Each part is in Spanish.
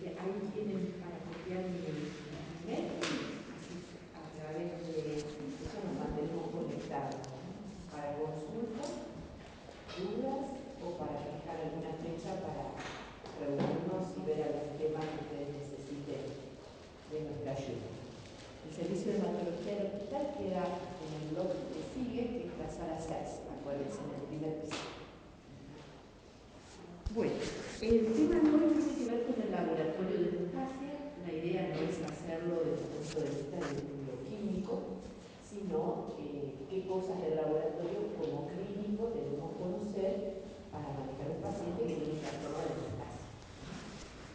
Ahí tienen para copiar mi email, así a través de eso nos mantenemos conectados, ¿no? Para consultas, dudas o para fijar alguna fecha para reunirnos y ver algún tema que ustedes necesiten de nuestra ayuda. El servicio de hematología del hospital queda en el blog que sigue, que es la sala 6, acuérdense, en el primer piso. Bueno, el tema de hoy tiene que ver con el laboratorio de eficacia. La idea no es hacerlo desde el punto de vista del bioquímico, sino qué cosas del laboratorio como clínico debemos conocer para manejar un paciente que tiene trastorno de eficacia.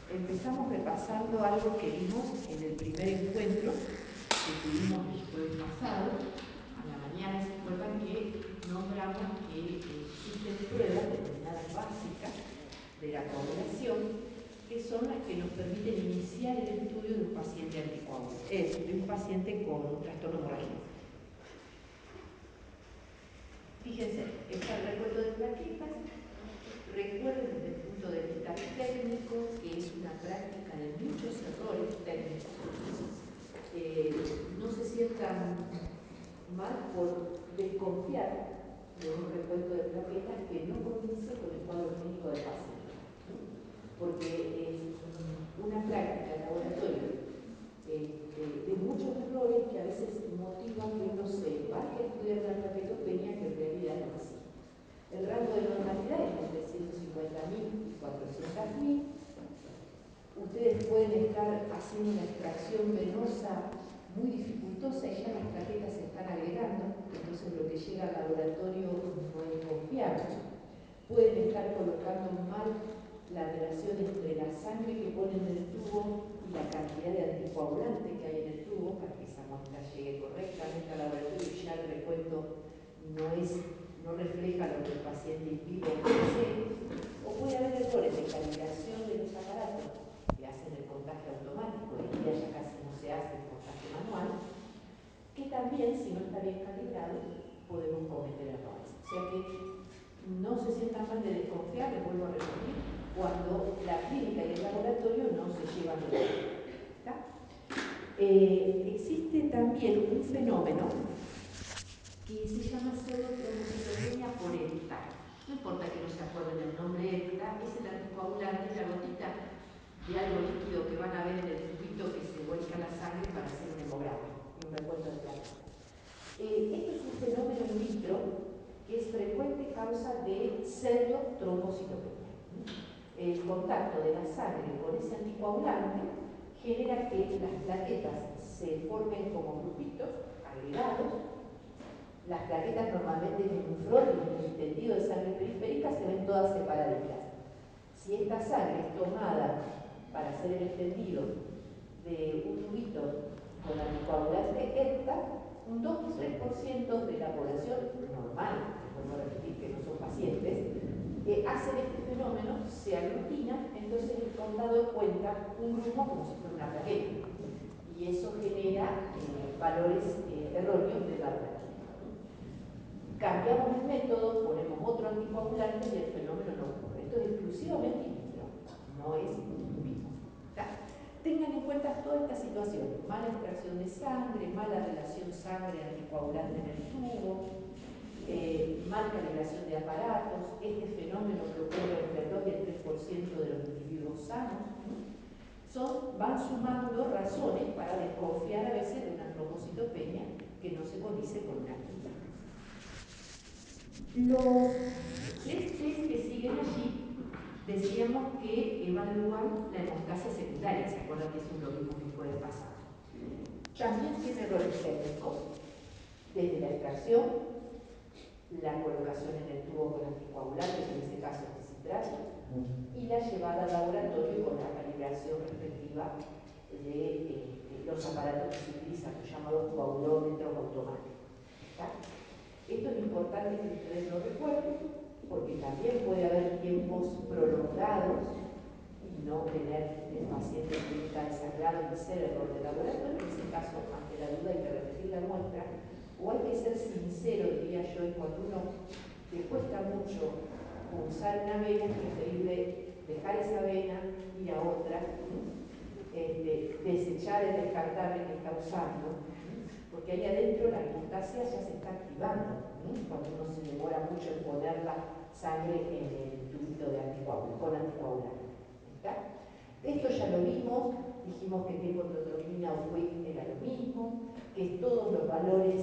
Empezamos repasando algo que vimos en el primer encuentro que tuvimos el jueves pasado. A la mañana, se acuerdan que nombramos que existen pruebas determinadas básicas de la coagulación, que son las que nos permiten iniciar el estudio de un paciente anticoagulante, de un paciente con un trastorno hemorrágico. Fíjense, está el recuento de plaquetas. Recuerden desde el punto de vista técnico que es una práctica de muchos errores técnicos. No se sientan mal por desconfiar de un recuento de plaquetas que no coincide con el cuadro clínico del paciente, ¿no? Porque es una práctica de laboratorio de muchos errores que a veces motivan que uno se vaya a estudiar la plaquetopenia que en realidad no existe. El rango de normalidad es entre 150.000 y 400.000. Ustedes pueden estar haciendo una extracción venosa muy dificultosa y ya las plaquetas se están agregando, entonces lo que llega al laboratorio no es confiable. Pueden estar colocando mal la relación entre la sangre que ponen en el tubo y la cantidad de anticoagulante que hay en el tubo para que esa muestra llegue correctamente al laboratorio y ya el recuento no refleja lo que el paciente impide o desee. O puede haber errores de calibración de los aparatos que hacen el contaje automático, hoy en día ya casi no se hace el contaje manual, que también, si no está bien calibrado, podemos cometer errores. O sea que no se sientan mal de desconfiar, les vuelvo a repetir, cuando la clínica y el laboratorio no se llevan bien. Existe también un fenómeno que se llama pseudotrombocitopenia por ECTA. No importa que no se acuerden el nombre ECTA, es el anticoagulante, la gotita de algo líquido que van a ver en el tubito que se vuelca la sangre para hacer un hemograma y un recuento de plaquetas. Este es un fenómeno in vitro que es frecuente causa de pseudotrombocitopenia. El contacto de la sangre con ese anticoagulante genera que las plaquetas se formen como grupitos agregados. Las plaquetas normalmente en un frotis, en el extendido de sangre periférica, se ven todas separaditas. Si esta sangre es tomada para hacer el extendido de un tubito con anticoagulante ECTA, un 2-3% de la población normal, vuelvo a repetir que no son pacientes, hacen este fenómeno, se aglutinan, entonces el contador cuenta un grupo como si fuera una plaqueta. Y eso genera valores erróneos del laboratorio. Cambiamos el método, ponemos otro anticoagulante y el fenómeno no ocurre. Esto es exclusivamente in vitro, no es in vivo. Tengan en cuenta toda esta situación: mala extracción de sangre, mala relación sangre-anticoagulante en el tubo, mal calibración de aparatos, este fenómeno que ocurre entre el 2 y el 3% de los individuos sanos, van sumando razones para desconfiar a veces de una trombocitopenia que no se condice con una clínica. Los 3 test que siguen allí, decíamos que evalúan la hemostasia secundaria, ¿se acuerdan que eso lo vimos el jueves pasado? También tiene errores técnicos, desde la extracción, la colocación en el tubo con anticoagulantes, en este caso es citrato, y la llevada al laboratorio con la calibración respectiva de los aparatos que se utilizan, los llamados coagulómetros automáticos. Esto es importante que ustedes lo recuerden, porque también puede haber tiempos prolongados y no tener el paciente clínica desangrado y ser error de laboratorio. En ese caso, ante la duda hay que repetir la muestra, o hay que ser sincero, diría yo, y cuando uno le cuesta mucho pulsar una vena, es preferible dejar esa vena, ir a otra, desechar el descartable que está usando, porque ahí adentro la glutácea ya se está activando, cuando uno se demora mucho en poner la sangre en el tubito de con anticoagulante. ¿Está? Esto ya lo vimos, dijimos que tiempo de protrombina o quick era lo mismo, que todos los valores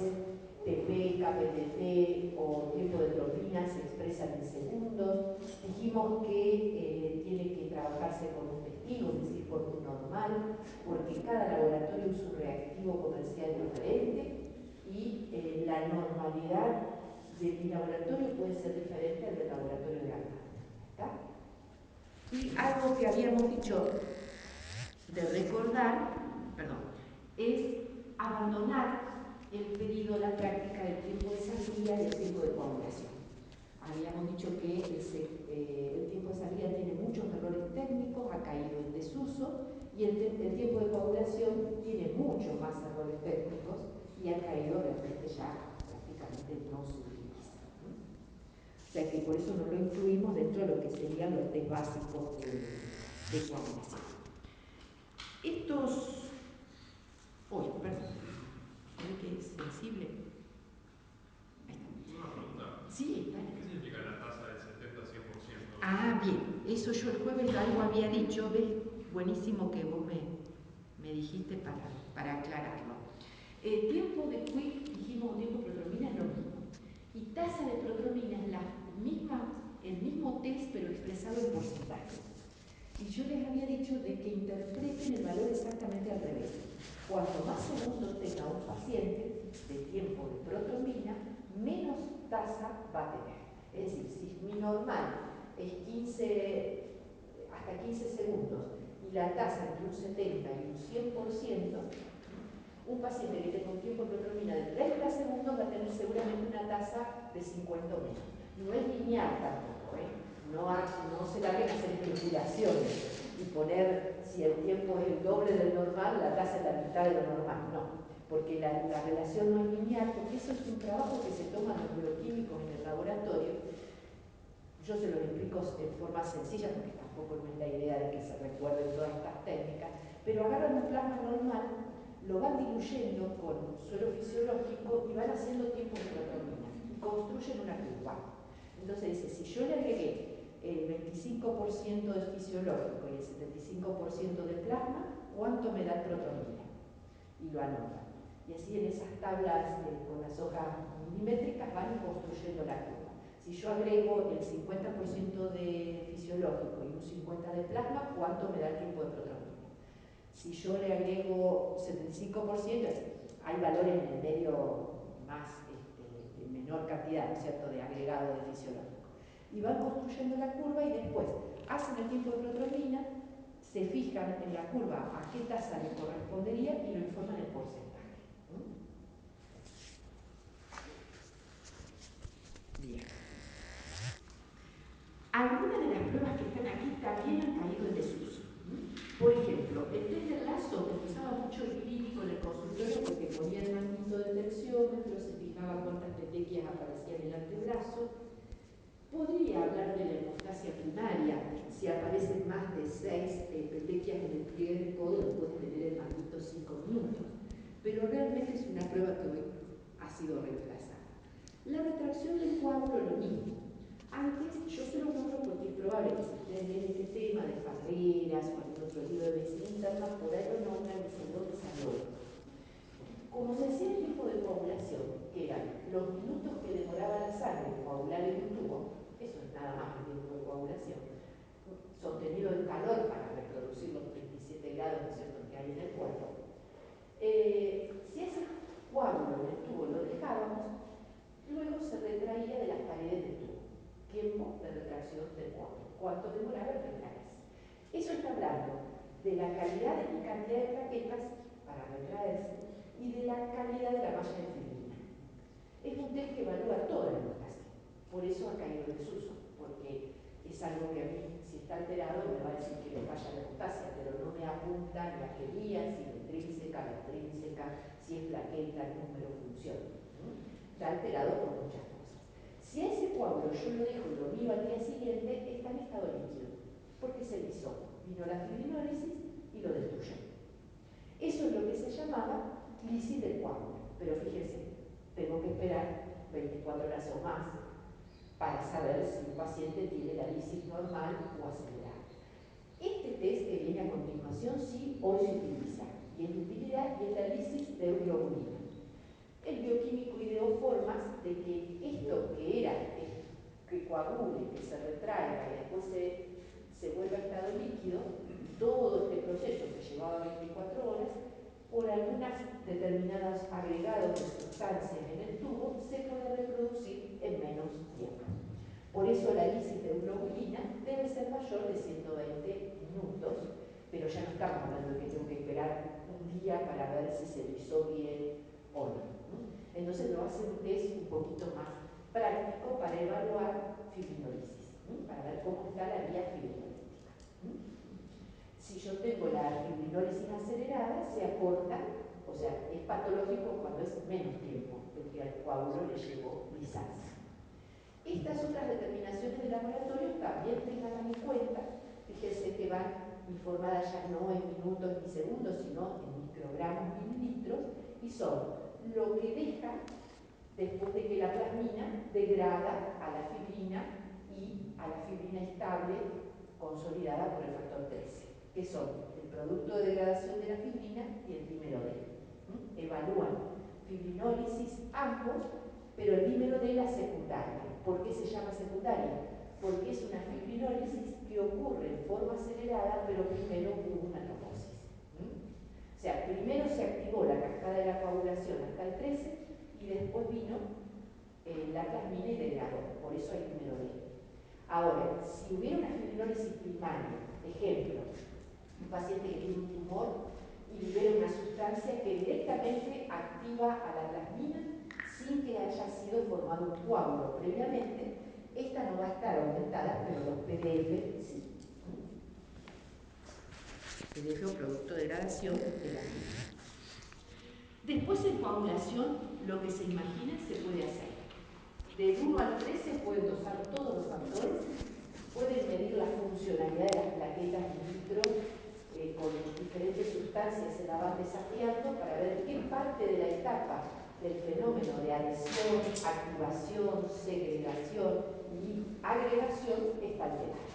TP, KPTT o tiempo de trombina se expresan en segundos. Dijimos que tiene que trabajarse con un testigo, es decir, con un normal, porque cada laboratorio usa un reactivo comercial diferente y la normalidad de mi laboratorio puede ser diferente al del laboratorio de acá. ¿Está? Y algo que habíamos dicho de recordar, es abandonar el periodo, la práctica del tiempo de salida y el tiempo de coagulación. Habíamos dicho que el tiempo de salida tiene muchos errores técnicos, ha caído en desuso, y el tiempo de coagulación tiene muchos más errores técnicos y ha caído realmente ya prácticamente no se utiliza. O sea que por eso no lo incluimos dentro de lo que serían los test básicos de coagulación. Estos... perdón. ¿Ve que es sensible? Una pregunta. Sí, dale. ¿Qué significa la tasa del 70-100%? Ah, bien. Eso yo el jueves algo había dicho. ¿Ves? Buenísimo que vos me dijiste para aclararlo. El tiempo de quick, dijimos, tiempo de protrombina es lo mismo. Y tasa de protrombina es el mismo test, pero expresado en porcentaje. Y yo les había dicho de que interpreten el valor exactamente al revés. Cuanto más segundos tenga un paciente de tiempo de protrombina, menos tasa va a tener. Es decir, si mi normal es hasta 15 segundos y la tasa entre un 70 y un 100%, un paciente que tenga un tiempo de protrombina de 30 segundos va a tener seguramente una tasa de 50 o menos. No es lineal tampoco, no se larguen a hacer especulaciones y poner, si el tiempo es el doble del normal, la tasa es la mitad de lo normal. No, porque la relación no es lineal, porque eso es un trabajo que se toma los bioquímicos en el laboratorio. Yo se los explico en forma sencilla, porque tampoco no es la idea de que se recuerden todas estas técnicas, pero agarran un plasma normal, lo van diluyendo con suero fisiológico y van haciendo tiempos de protrombina y construyen una curva. Entonces dice, si yo le agregué el 25% de fisiológico y el 75% de plasma, ¿cuánto me da protrombina? Y lo anotan. Y así en esas tablas con las hojas milimétricas van construyendo la curva. Si yo agrego el 50% de fisiológico y un 50% de plasma, ¿cuánto me da el tiempo de protrombina? Si yo le agrego 75%, hay valores en el medio más, de menor cantidad, ¿no es cierto?, de agregado de fisiológico. Y van construyendo la curva y después hacen el tiempo de protrombina, se fijan en la curva a qué tasa le correspondería y lo informan en porcentaje. Bien. Algunas de las pruebas que están aquí también han caído en desuso. Por ejemplo, el test del lazo que usaba mucho el clínico en el consultorio porque ponía el manguito del tensiómetro, se fijaba cuántas petequias aparecían en el antebrazo. Podría hablar de la hemostasia primaria. Si aparecen más de 6 petequias en el pliegue del codo, lo puedes tener el manguito 5 minutos. Pero realmente es una prueba que hoy ha sido reemplazada. La retracción del coágulo, lo mismo. Antes, yo se lo nombro porque es probable que si ustedes leen este tema de Farreras o algún otro libro de medicina interna, por ahí lo nombran y dicen dónde salió esto. Como se hacía el tiempo de coagulación, que eran los minutos que demoraba la sangre en coagular en un tubo, eso es nada más que el tiempo de coagulación, sostenido en calor para reproducir los 37 grados, ¿no es cierto?, que hay en el cuerpo. Si ese coágulo en el tubo lo dejábamos, luego se retraía de las paredes del tubo. Tiempo de retracción del coágulo. ¿Cuánto demoraba en retraerse? Eso está hablando de la calidad y cantidad de plaquetas para retraerse y de la calidad de la malla de fibrina. Es un test que evalúa toda la hemostasia. Por eso ha caído en desuso, porque es algo que a mí, si está alterado, me va a decir que le falla la hemostasia, pero no me apunta ni a qué día, si es intrínseca, la extrínseca, si es plaqueta, número, función. Está alterado por muchas cosas. Si a ese coágulo yo lo dejo y lo miro al día siguiente, está en estado líquido, porque se lisó. Vino la fibrinólisis y lo destruyó. lo que se llamaba lisis del coágulo. Pero fíjense, tengo que esperar 24 horas o más para saber si un paciente tiene la lisis normal o acelerada. Este test que viene a continuación sí hoy se utiliza y es de utilidad y es la lisis de euglobulina. El bioquímico ideó formas de que esto que era que coagule, que se retraiga y después se vuelva a estado líquido, todo este proceso que llevaba 24 horas, por algunos determinados agregados de sustancias en el tubo, se puede reproducir en menos tiempo. Por eso la lisis de euglobulina debe ser mayor de 120 minutos, pero ya no estamos hablando de que tengo que esperar un día para ver si se lo hizo bien o no. Entonces lo hace un test un poquito más práctico para evaluar fibrinolisis, para ver cómo está la vía fibrinolítica. Si yo tengo la fibrinolisis acelerada, se acorta, o sea, es patológico cuando es menos tiempo el que al coágulo le llegó lisarse. Estas otras determinaciones de laboratorio también tengan en cuenta, fíjense que van informadas ya no en minutos ni segundos, sino en microgramos, mililitros, y son lo que deja después de que la plasmina degrada a la fibrina y a la fibrina estable consolidada por el factor 13, que son el producto de degradación de la fibrina y el dímero D. Evalúan fibrinólisis ambos, pero el dímero D la secundaria. ¿Por qué se llama secundaria? Porque es una fibrinólisis que ocurre en forma acelerada, pero primero hubo una troposis. O sea, primero se activó la cascada de la coagulación hasta el 13 y después vino la plasmina y degradó, por eso hay dímero D. Ahora, si hubiera una fibrinólisis primaria, ejemplo, un paciente que tiene un tumor y libera una sustancia que directamente activa a la plasmina sin que haya sido formado un coágulo previamente, esta no va a estar aumentada, pero los PDF sí. PDF o producto de degradación de la fibrina. Después en coagulación, lo que se imagine se puede hacer. Del 1 al 13 pueden dosar todos los factores, pueden medir la funcionalidad de las plaquetas in vitro con diferentes sustancias, se la van desafiando para ver qué parte de la etapa del fenómeno de adhesión, activación, segregación y agregación está alterada.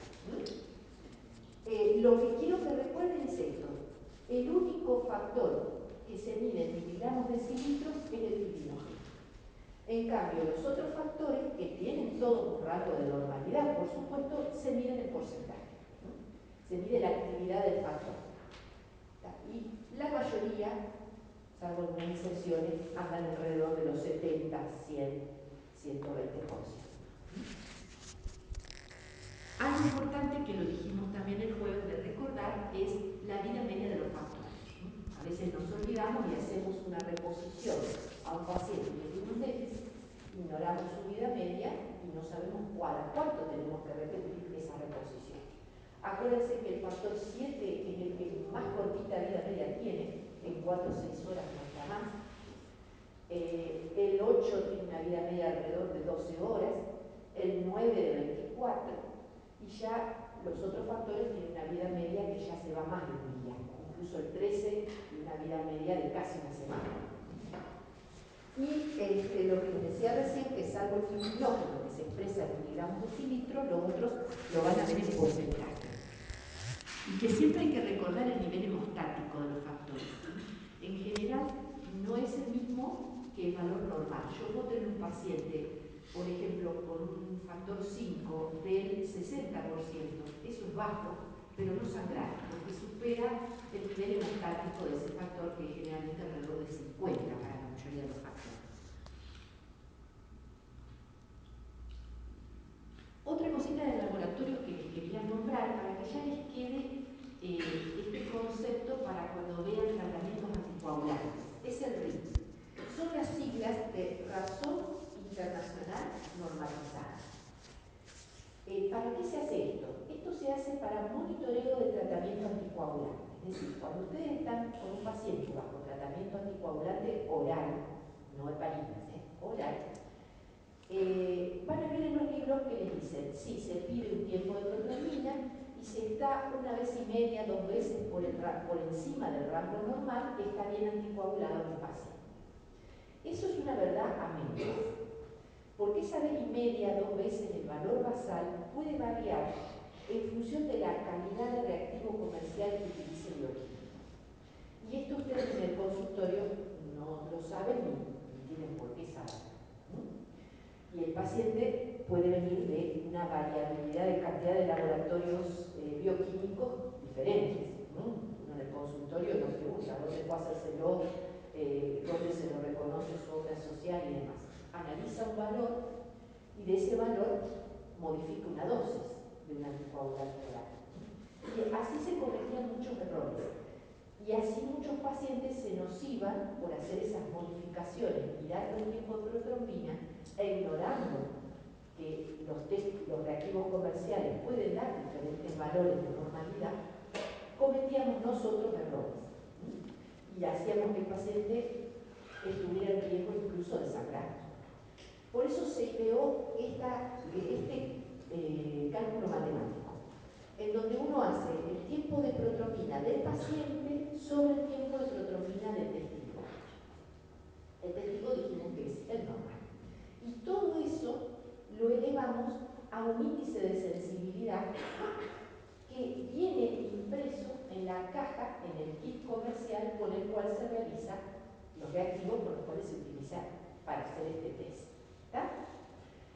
Lo que quiero que recuerden es esto: el único factor que se mide en miligramos decilitros es el fibrinógeno. En cambio, los otros factores, que tienen todo un rango de normalidad, por supuesto, se miden en porcentaje. Se mide la actividad del factor. Y la mayoría, salvo algunas excepciones, andan alrededor de los 70, 100, 120%. Algo importante que lo dijimos también el jueves de recordar es la vida media de los factores. A veces nos olvidamos y hacemos una reposición a un paciente que tiene un déficit, ignoramos su vida media y no sabemos cuánto tenemos que repetir esa reposición. Acuérdense que el factor 7 es el que más cortita vida media tiene, en 4 o 6 horas no está más. El 8 tiene una vida media alrededor de 12 horas, el 9 de 24, y ya los otros factores tienen una vida media que ya se va más de un día, incluso el 13 tiene una vida media de casi una semana. Y lo que les decía recién, que salvo el fibrinógeno que se expresa en miligramos decilitro, los otros lo van a ver en porcentaje. Y que siempre hay que recordar el nivel hemostático de los factores. En general, no es el mismo que el valor normal. Yo puedo tener un paciente, por ejemplo, con un factor 5 del 60%, eso es bajo, pero no sangrar, porque supera el nivel hemostático de ese factor, que es generalmente alrededor de 50 para la mayoría de los factores. Otra cosita del laboratorio que les quería nombrar para que ya les quede este concepto para cuando vean tratamientos anticoagulantes es el RIT. Son las siglas de Razón Internacional Normalizada. ¿Para qué se hace esto? Esto se hace para monitoreo de tratamiento anticoagulante. Es decir, cuando ustedes están con un paciente bajo tratamiento anticoagulante oral, no heparinas, oral, van a ver en los libros que les dicen, sí, se pide un tiempo de protamina y y si está 1,5 veces, 2 veces por encima del rango normal, está bien anticoagulado el paciente. Eso es una verdad a medias, porque esa 1,5, 2 veces el valor basal puede variar en función de la calidad de reactivo comercial que utilice el bioquímico. Y esto ustedes en el consultorio no lo saben ni tienen por qué saber. Y el paciente puede venir de una variabilidad de cantidad de laboratorios bioquímicos diferentes. Uno en el consultorio no pregunta dónde fue a hacérselo, dónde se lo reconoce su obra social y demás. Analiza un valor y de ese valor modifica una dosis de un anticoagulante oral. Y así se cometían muchos errores. Y así muchos pacientes se nos iban por hacer esas modificaciones, mirando el tiempo de protrombina e ignorando que los reactivos comerciales pueden dar diferentes valores de normalidad, cometíamos nosotros errores. Y hacíamos que el paciente estuviera en riesgo incluso de sangrar. Por eso se ideó este cálculo matemático, en donde uno hace el tiempo de protrombina del paciente sobre el tiempo de protrombina del testigo. El testigo dijimos que es el normal. Y todo eso lo elevamos a un índice de sensibilidad que viene impreso en la caja, en el kit comercial con el cual se realiza los reactivos con los cuales se utiliza para hacer este test. ¿Está?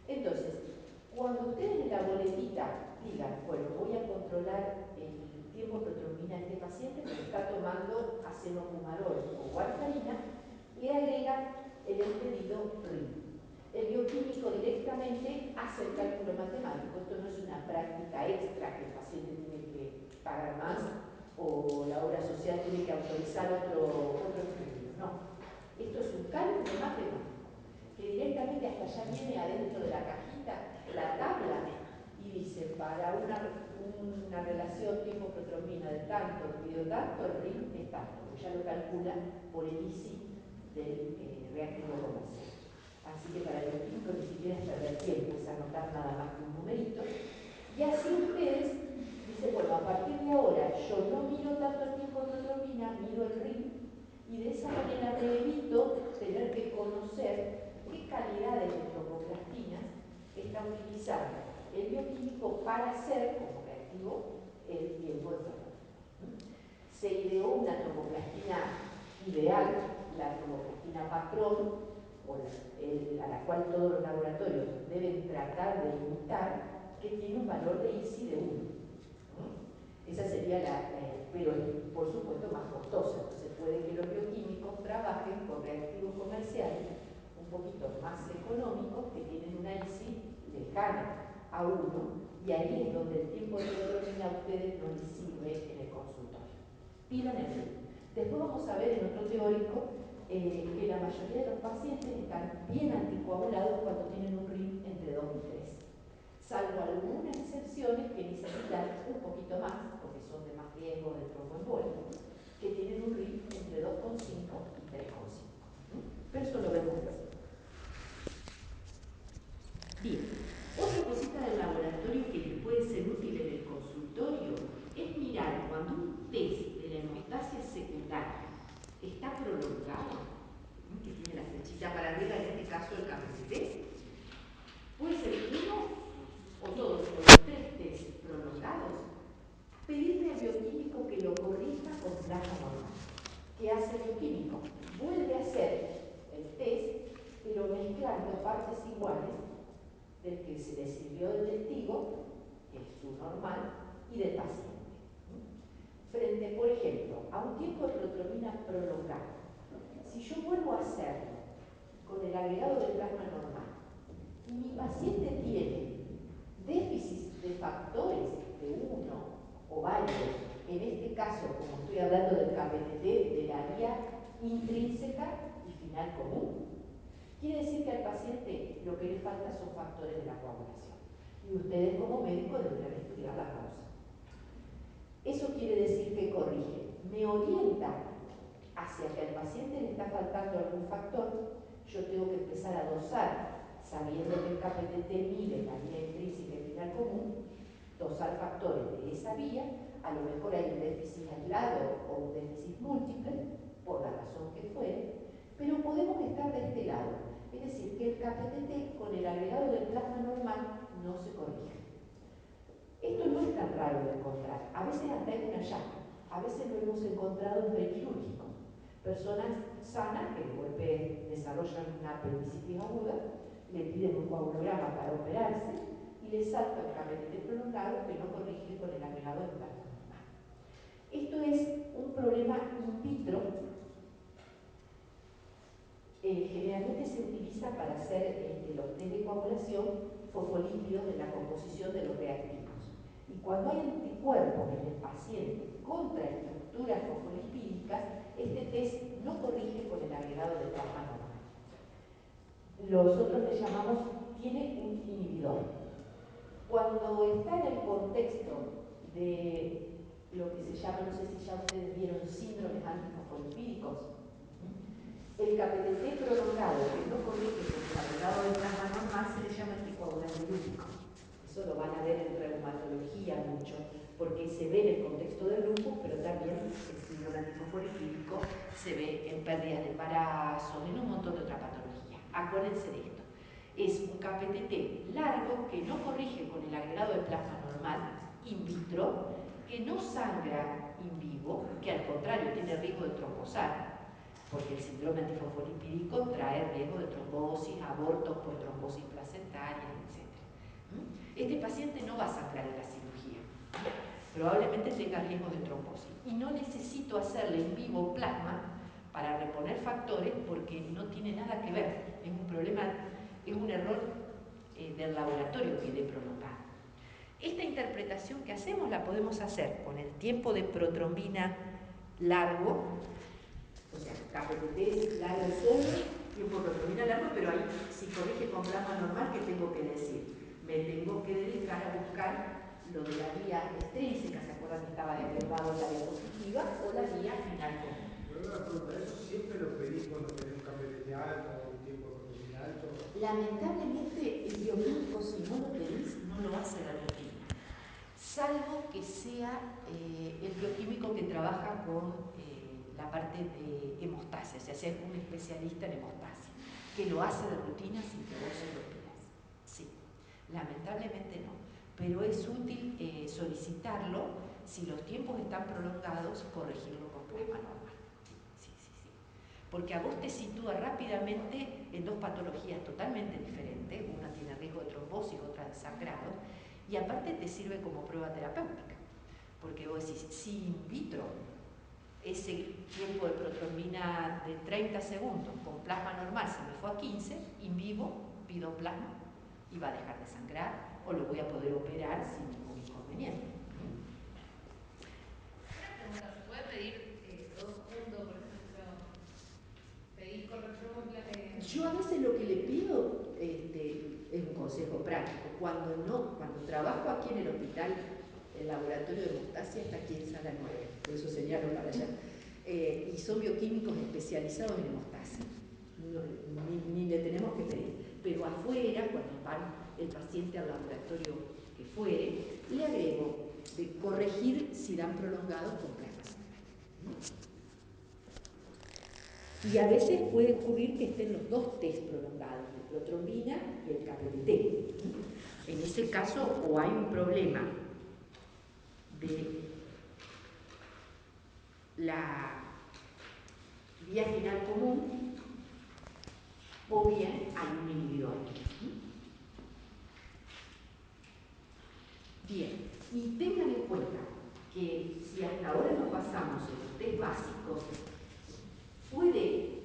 Entonces, cuando ustedes en la boletita digan, bueno, voy a controlar el tiempo de protrombina de este paciente que está tomando acenofumarol o warfarina, le agregan el expedido RIM. El bioquímico directamente hace el cálculo matemático. Esto no es una práctica extra que el paciente tiene que pagar más o la obra social tiene que autorizar otro estudio. No. Esto es un cálculo matemático que directamente hasta allá viene adentro de la cajita la tabla y dice para una relación tiempo-protrombina de tanto, dividido tanto, el RIM es tanto, porque ya lo calcula por el ISI del reactivo comercial. Así que para el bioquímico ni siquiera es perder tiempo, es anotar nada más que un numerito. Y así ustedes dicen, bueno, a partir de ahora yo no miro tanto el tiempo de protrombina, miro el RIM, y de esa manera me evito tener que conocer qué calidades de tropoplastinas está utilizando el bioquímico para hacer como reactivo el tiempo de protrombina. Se ideó una tropoplastina ideal, la tropoplastina patrón, a la cual todos los laboratorios deben tratar de imitar, que tiene un valor de ISI de 1. Esa sería pero por supuesto más costosa. Entonces puede que los bioquímicos trabajen con reactivos comerciales un poquito más económicos que tienen una ISI lejana a 1, y ahí es donde el tiempo de protrombina a ustedes no les sirve en el consultorio. Pidan el RIM. Después vamos a ver en otro teórico que la mayoría de los pacientes están bien anticoagulados cuando tienen un RIM entre 2 y 3, salvo algunas excepciones que necesitan un poquito más, porque son de más riesgo de tromboembolia, que tienen un RIM entre 2,5 y 3,5. Pero eso lo vemos luego. Bien, otra cosita del laboratorio que les puede ser útil en el consultorio es mirar cuando un test de la hemostasia secundaria está prolongado, que tiene la flechita para arriba, en este caso el KPCT, puede ser uno o todos o los 3 test prolongados, pedirle al bioquímico que lo corrija con plasma normal. ¿Qué hace el bioquímico? Vuelve a hacer el test, pero mezclando partes iguales del que se le sirvió del testigo, que es su normal, y del paciente. Frente, por ejemplo, a un tiempo de protrombina prolongado, si yo vuelvo a hacerlo con el agregado de plasma normal y mi paciente tiene déficit de factores de 1 o varios, en este caso, como estoy hablando del KPTT, de la vía intrínseca y final común, quiere decir que al paciente lo que le falta son factores de la coagulación. Y ustedes como médicos deberían estudiar la causa. Eso quiere decir que corrige, me orienta hacia que al paciente le está faltando algún factor. Yo tengo que empezar a dosar, sabiendo que el KPTT mide la vía intrínseca y final común, dosar factores de esa vía, a lo mejor hay un déficit aislado o un déficit múltiple, por la razón que fuere, pero podemos estar de este lado, es decir, que el KPTT con el agregado del plasma normal no se corrige. Esto no es tan raro de encontrar, a veces hasta es un hallazgo, a veces lo hemos encontrado en prequirúrgico. Personas sanas que de golpe desarrollan una apendicitis aguda, le piden un coagulograma para operarse y le salta el KPTT prolongado que no corrige con el agregado del plasma normal. Esto es un problema in vitro. Generalmente se utiliza para hacer los test de coagulación fosfolípidos de la composición de los reactivos. Y cuando hay anticuerpos en el paciente contra estructuras fosfolipídicas, este test no corrige con el agregado de plasma normal. Nosotros le llamamos, tiene un inhibidor. Cuando está en el contexto de lo que se llama, no sé si ya ustedes vieron, síndromes antifosfolipídicos, el KPTT prolongado que no corrige con el agregado de plasma normal se le llama anticoagulante. Eso lo van a ver en reumatología mucho, porque se ve en el contexto del lupus, pero también el síndrome antifosfolipídico se ve en pérdidas de embarazo, en un montón de otra patología. Acuérdense de esto. Es un KPTT largo que no corrige con el agregado de plasma normal, in vitro, que no sangra in vivo, que al contrario tiene riesgo de trombosar, porque el síndrome antifosfolipídico trae riesgo de trombosis, abortos por trombosis placentaria, etc. Este paciente no va a sangrar en la cirugía, probablemente tenga riesgo de trombosis y no necesito hacerle en vivo plasma para reponer factores porque no tiene nada que ver, es un problema, es un error del laboratorio que le prolongado. Esta interpretación que hacemos la podemos hacer con el tiempo de protrombina largo, o sea, KPTT es largo solo, tiempo de protrombina largo, pero ahí si corrige con plasma normal, ¿qué tengo que decir? Me tengo que dedicar a buscar lo de la vía extrínseca, ¿se acuerdan que estaba derivado en la diapositiva? O la vía final común. Pero una pregunta, ¿eso siempre lo pedís cuando tenés un KPTT alto o un tiempo de protrombina alto? Lamentablemente el bioquímico, si no lo pedís, no lo hace la rutina, salvo que sea el bioquímico que trabaja con la parte de hemostasia, o sea, ser un especialista en hemostasia, que lo hace de rutina sin que vos se lo pidas. Sí, lamentablemente no, pero es útil solicitarlo si los tiempos están prolongados, corregirlo con plasma normal. Sí. Porque a vos te sitúa rápidamente en dos patologías totalmente diferentes, una tiene riesgo de trombosis, otra de sangrado, y aparte te sirve como prueba terapéutica, porque vos decís, si in vitro ese tiempo de protrombina de 30 segundos con plasma normal se me fue a 15, in vivo pido plasma y va a dejar de sangrar o lo voy a poder operar sin ningún inconveniente. Una pregunta, ¿se puede pedir todo junto? Por ejemplo, pedir corrección con Yo a veces lo que le pido es un consejo práctico. Cuando trabajo aquí en el hospital, el laboratorio de hemostasia está aquí en sala 9, por eso señalo para allá, y son bioquímicos especializados en hemostasia. Ni le tenemos que pedir, pero afuera, cuando va el paciente al laboratorio que fuere, le agrego de corregir si dan prolongados con plasma. Y a veces puede ocurrir que estén los dos test prolongados, el protrombina y el KPTT. En ese caso, o hay un problema de la vía final común, o bien hay un inhibidor. Bien, y tengan en cuenta que si hasta ahora nos basamos en los test básicos, puede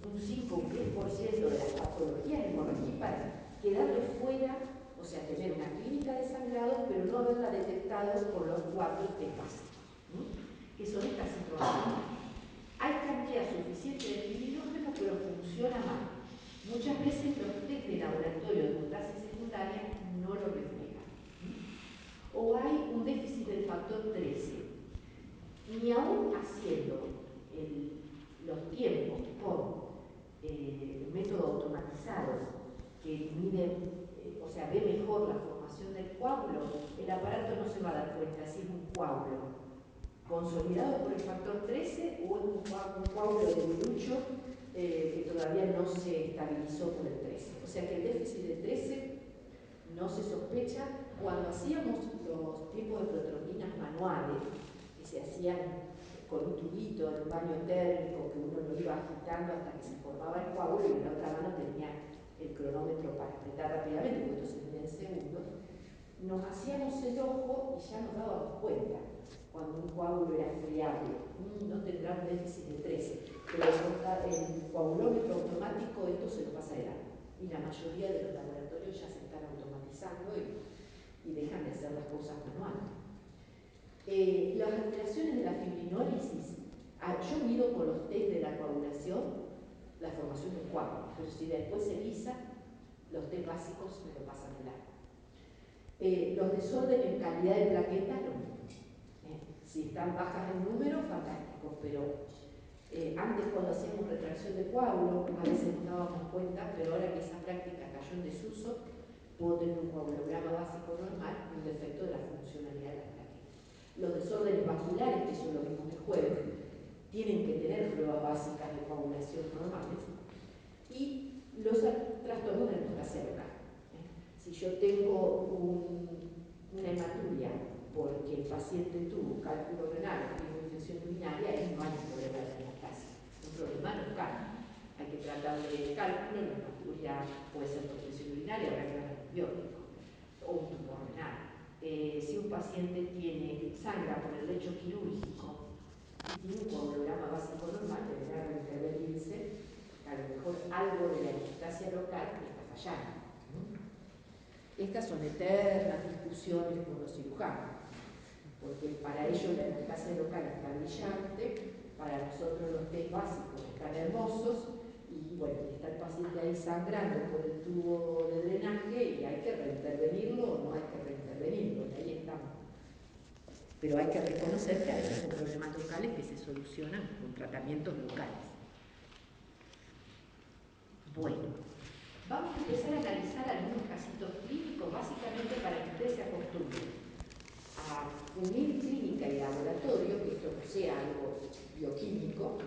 un 5 o un 10% de las patologías hemorragia quedarle fuera, o sea, tener una clínica de sangrado, pero no haberla detectado por los 4 test básicos, que son estas situaciones. Hay cantidad suficiente de criminógeno, pero funciona mal. Muchas veces los test de laboratorio de hemostasia secundaria no lo reflejan. O hay un déficit del factor 13. Ni aún haciendo los tiempos con método automatizado que mide, o sea, ve mejor la formación del coágulo, el aparato coágulo consolidado por el factor 13 o un coágulo debilucho que todavía no se estabilizó por el 13. O sea que el déficit de 13 no se sospecha. Cuando hacíamos los tipos de protrombinas manuales, que se hacían con un tubito en un baño térmico, que uno lo iba agitando hasta que se formaba el coágulo y en la otra mano tenía el cronómetro para apretar rápidamente, porque esto se mide en segundos, nos hacíamos el ojo y ya nos dábamos cuenta cuando un coágulo era friable. No tendrá un déficit de 13, pero el coagulómetro automático esto se lo pasa de largo. Y la mayoría de los laboratorios ya se están automatizando y dejan de hacer las cosas manuales. Las alteraciones de la fibrinólisis, yo mido con los test de la coagulación la formación del coágulo, pero si después se lisa, los test básicos me lo pasan de largo. Los desórdenes en calidad de plaquetas, lo mismo. Si están bajas en número, fantástico, pero antes cuando hacíamos retracción de coágulo, a veces nos dábamos cuenta, pero ahora que esa práctica cayó en desuso, puedo tener un coagulograma básico normal y un defecto de la funcionalidad de las plaquetas. Los desórdenes vasculares, que son lo mismo que el jueves, tienen que tener pruebas básicas de coagulación normales. Y los trastornos de la hemostasia local. Si yo tengo una hematuria porque el paciente tuvo cálculo renal o tuvo infección urinaria, ahí no hay un problema de hemostasia. Un problema local. Hay que tratar de cálculo, la hematuria puede ser por infección urinaria, habrá que dar antibiótico o un tumor renal. Si un paciente tiene sangra por el lecho quirúrgico y tiene un coagulograma básico normal, deberá reintervenirse. A lo mejor algo de la hemostasia local está fallando. Estas son eternas discusiones con los cirujanos, porque para ellos la hemostasia local está brillante, para nosotros los test básicos están hermosos, y bueno, está el paciente ahí sangrando por el tubo de drenaje y hay que reintervenirlo o no hay que reintervenirlo, y ahí estamos. Pero hay que reconocer que a veces son problemas locales que se solucionan con tratamientos locales. Bueno, vamos a empezar a analizar algunos casitos clínicos, básicamente para que ustedes se acostumbren a unir clínica y laboratorio, que esto no sea algo bioquímico,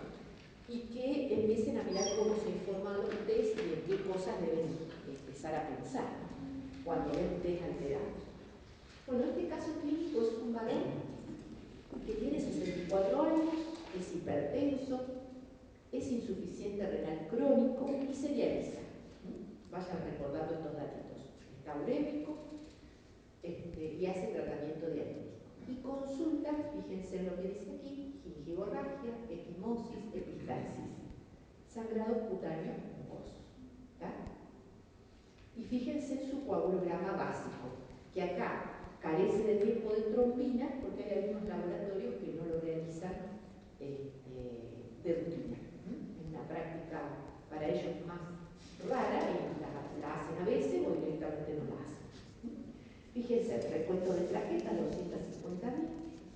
y que empiecen a mirar cómo se informan los test y en qué cosas deben empezar a pensar cuando ven test alterados. Bueno, este caso clínico es un varón que tiene 64 años, es hipertenso, es insuficiente renal crónico y se dializa. Vayan recordando estos datitos. Está urémico y hace tratamiento dialítico. Y consulta, fíjense en lo que dice aquí, gingivorragia, equimosis, epistaxis, sangrado cutáneo mucoso. Y fíjense en su coagulograma básico, que acá carece de tiempo de trombina porque hay algunos laboratorios que no lo realizan de rutina. Es una práctica para ellos más rara y la hacen a veces o directamente no la hacen. Fíjense, el recuento de plaquetas, 250.000,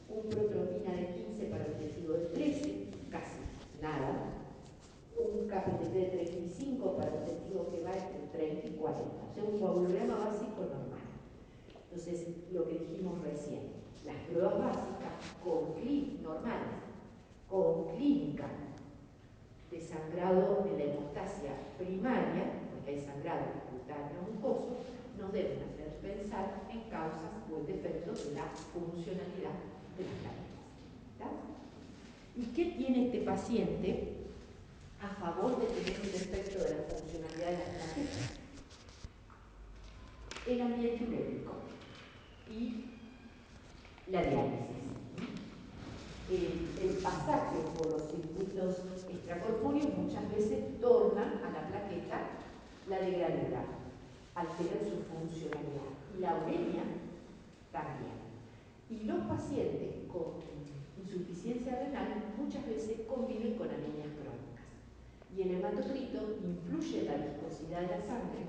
un protrombina de 15 para un testigo de 13, casi nada, un KPTT de 35 para un testigo que va entre 30 y 40, o sea, un coagulograma básico normal. Entonces, lo que dijimos recién, las pruebas básicas normales, con clínica de sangrado de la hemostasia primaria, porque hay sangrado cutáneo mucoso, nos deben hacer pensar en causas o en defectos de la funcionalidad de las plaquetas. ¿Y qué tiene este paciente a favor de tener un defecto de la funcionalidad de las plaquetas? El ambiente urémico y la diálisis. El pasaje por los circuitos extracorpóreos muchas veces torna a la plaqueta la degradura, altera su funcionalidad. Y la uremia también. Y los pacientes con insuficiencia renal muchas veces conviven con anemias crónicas. Y el hematocrito influye en la viscosidad de la sangre,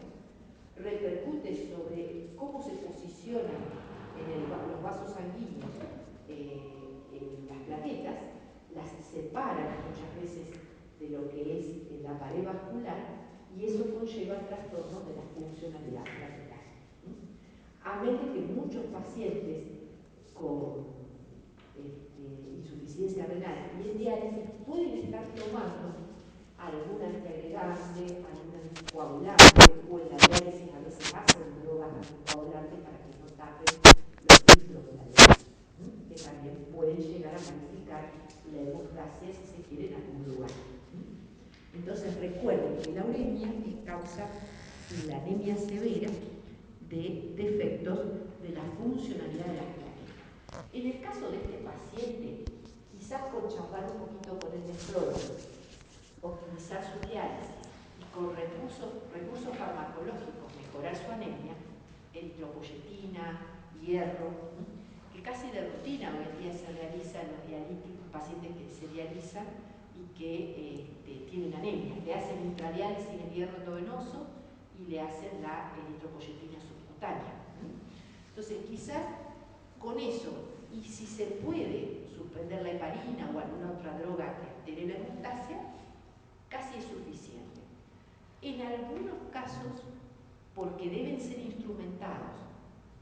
repercute sobre cómo se posiciona en los vasos sanguíneos en las plaquetas, las separa muchas veces de lo que es la pared vascular y eso conlleva trastornos de la funcionalidad plaquetal. A menos que muchos pacientes con insuficiencia renal y en diálisis pueden estar tomando algún antiagregante, algún anticoagulante, o en la diálisis a veces hacen drogas anticoagulantes para que no tapen los filtros de la diálisis, que también pueden llegar a modificar la hemostasia si se quiere en algún lugar. Entonces recuerden que la uremia es causa de la anemia severa de defectos de la funcionalidad de las plaquetas. En el caso de este paciente, quizás con charlar un poquito con el nefrólogo, optimizar su diálisis y con recursos farmacológicos mejorar su anemia, eritropoyetina, hierro, que casi de rutina hoy en día se realiza en los dialíticos, pacientes que se dializan y que tienen anemia. Le hacen intradiálisis en hierro endovenoso y le hacen la eritropoyetina subcutánea. Entonces, quizás con eso, y si se puede suspender la heparina o alguna otra droga que altere la hemostasia, casi es suficiente. En algunos casos, porque deben ser instrumentados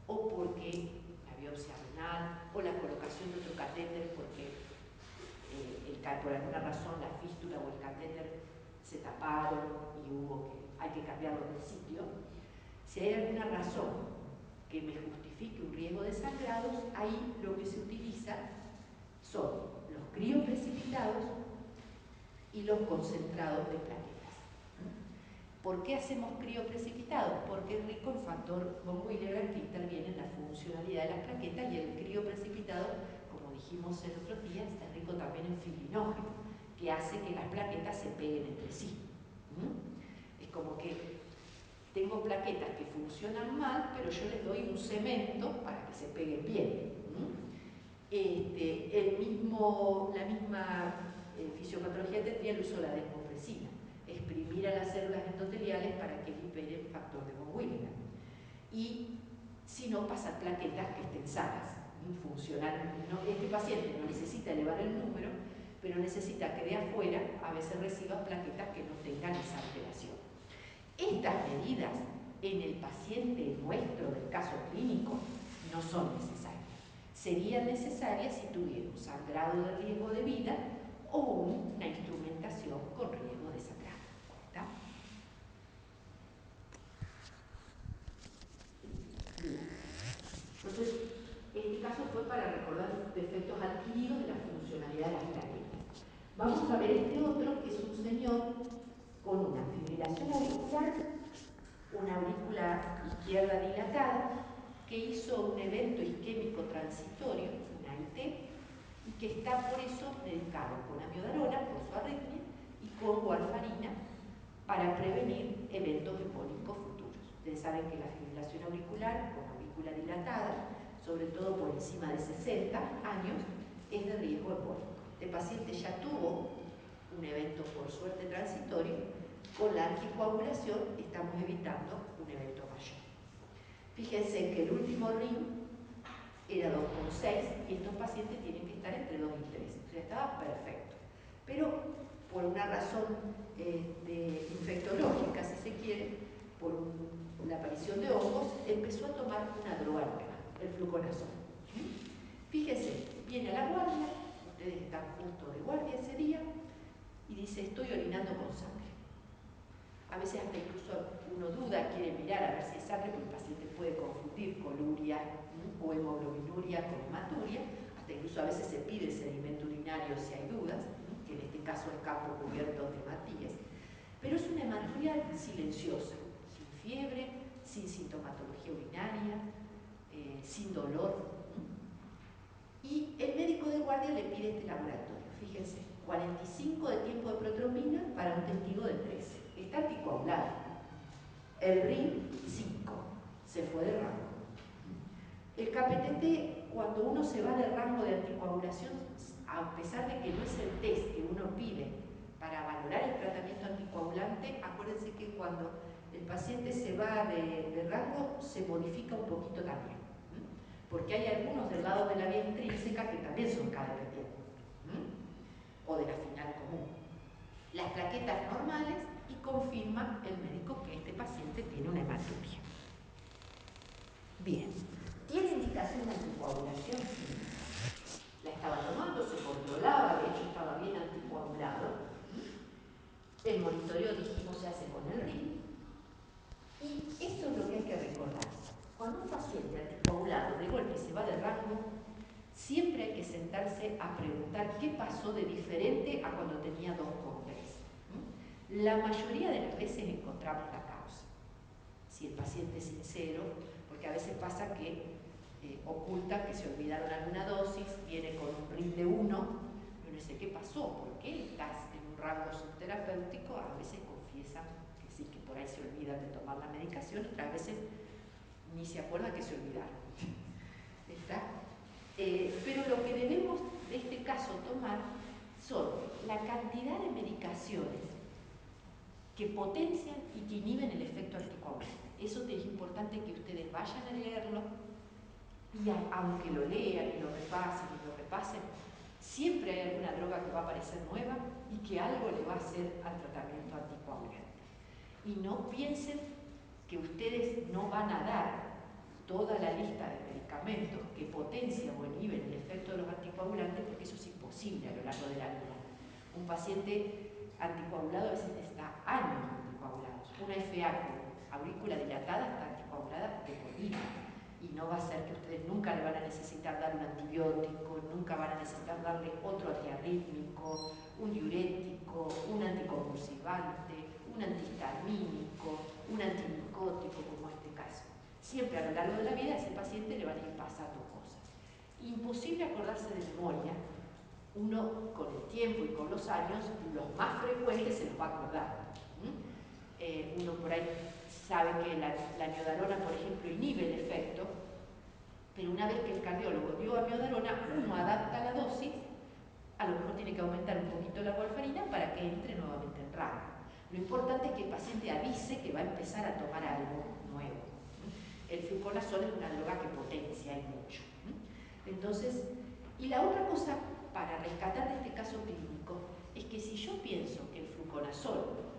o porque la biopsia renal o la colocación de otro catéter porque por alguna razón la fístula o el catéter se taparon y hay que cambiarlo de sitio, si hay alguna razón que me justifique un riesgo de sangrados, ahí lo que se utiliza son los crioprecipitados y los concentrados de plaquetas. ¿Por qué hacemos crioprecipitados? Porque es rico en factor von Willebrand que interviene en la funcionalidad de las plaquetas, y el crioprecipitado, como dijimos el otro día, está rico también en fibrinógeno, que hace que las plaquetas se peguen entre sí. Es como que tengo plaquetas que funcionan mal, pero yo les doy un cemento para que se peguen bien. La misma fisiopatología tendría el uso de la desmofresina, exprimir a las células endoteliales para que liberen factor de von Willebrand. Y si no, pasar plaquetas que estén sanas, funcionan. Este paciente no necesita elevar el número, pero necesita que de afuera a veces reciba plaquetas que no tengan esa alteración. Estas medidas en el paciente nuestro del caso clínico no son necesarias. Serían necesarias si tuviera un sangrado de riesgo de vida o una instrumentación con riesgo de sangrado. ¿Está? Bien. Entonces, este caso fue para recordar los defectos adquiridos de la funcionalidad de las plaquetas. Vamos a ver este otro, que es un señor con una fibrilación auricular, una aurícula izquierda dilatada, que hizo un evento isquémico transitorio, una IT, y que está por eso medicado con amiodarona, por su arritmia, y con warfarina para prevenir eventos embólicos futuros. Ustedes saben que la fibrilación auricular, con aurícula dilatada, sobre todo por encima de 60 años, es de riesgo embólico. Este paciente ya tuvo un evento por suerte transitorio. Con la anticoagulación estamos evitando un evento mayor. Fíjense que el último ring era 2,6 y estos pacientes tienen que estar entre 2 y 3. O sea, estaba perfecto. Pero por una razón infectológica, si se quiere, por la aparición de hongos, empezó a tomar una droga nueva, el fluconazol. Fíjense, viene a la guardia, ustedes están justo de guardia ese día, y dice, estoy orinando con sangre. A veces hasta incluso uno duda, quiere mirar a ver si es sangre, porque el paciente puede confundir coluria o hemoglobinuria con hematuria, hasta incluso a veces se pide sedimento urinario si hay dudas, que en este caso es campo cubierto de hematíes, pero es una hematuria silenciosa, sin fiebre, sin sintomatología urinaria, sin dolor. Y el médico de guardia le pide este laboratorio, fíjense, 45 de tiempo de protropina para un testigo de 13. Está anticoagulado. El RIN, 5. Se fue de rango. El KPTT, cuando uno se va de rango de anticoagulación, a pesar de que no es el test que uno pide para valorar el tratamiento anticoagulante, acuérdense que cuando el paciente se va de rango, se modifica un poquito también. Porque hay algunos del lado de la vía intrínseca que también son K-dependientes. O de la final común. Las plaquetas normales, y confirma el médico que este paciente tiene una hematuria. Bien. ¿Tiene indicación de anticoagulación? Sí. La estaba tomando, se controlaba, de hecho estaba bien anticoagulado. El monitoreo, dijimos, se hace con el ritmo. Y eso es lo que hay que recordar. Cuando un paciente anticoagulado de golpe se va de rango, siempre hay que sentarse a preguntar qué pasó de diferente a cuando tenía 2,3. La mayoría de las veces encontramos la causa. Si el paciente es sincero, porque a veces pasa que oculta que se olvidaron alguna dosis, viene con un RIM de 1, yo no sé qué pasó, ¿por qué estás en un rango subterapéutico? A veces confiesan que sí, que por ahí se olvidan de tomar la medicación, otras veces ni se acuerdan que se olvidaron. ¿Está? Pero lo que debemos de este caso tomar son la cantidad de medicaciones que potencian y que inhiben el efecto anticoagulante. Eso es importante que ustedes vayan a leerlo y aunque lo lean y lo repasen, siempre hay alguna droga que va a aparecer nueva y que algo le va a hacer al tratamiento anticoagulante. Y no piensen que ustedes no van a dar toda la lista de medicamentos que potencian o inhiben el efecto de los anticoagulantes, porque eso es imposible a lo largo de la vida. Un paciente anticoagulado a veces necesita años anticoagulados. Una FA con aurícula dilatada está anticoagulada de por vida. Y no va a ser que ustedes nunca le van a necesitar dar un antibiótico, nunca van a necesitar darle otro antiarrítmico, un diurético, un anticonvulsivante, un antihistamínico, un antimicótico, como este caso. Siempre a lo largo de la vida a ese paciente le van a ir pasando cosas. Imposible acordarse de memoria. Uno con el tiempo y con los años, los más frecuentes se los va a acordar. Uno por ahí sabe que la miodarona, por ejemplo, inhibe el efecto, pero una vez que el cardiólogo dio a miodarona, uno adapta la dosis, a lo mejor tiene que aumentar un poquito la warfarina para que entre nuevamente en rango. Lo importante es que el paciente avise que va a empezar a tomar algo nuevo. El fluconazol es una droga que potencia y mucho. Entonces, y la otra cosa para rescatar de este caso clínico es que si yo pienso que el fluconazol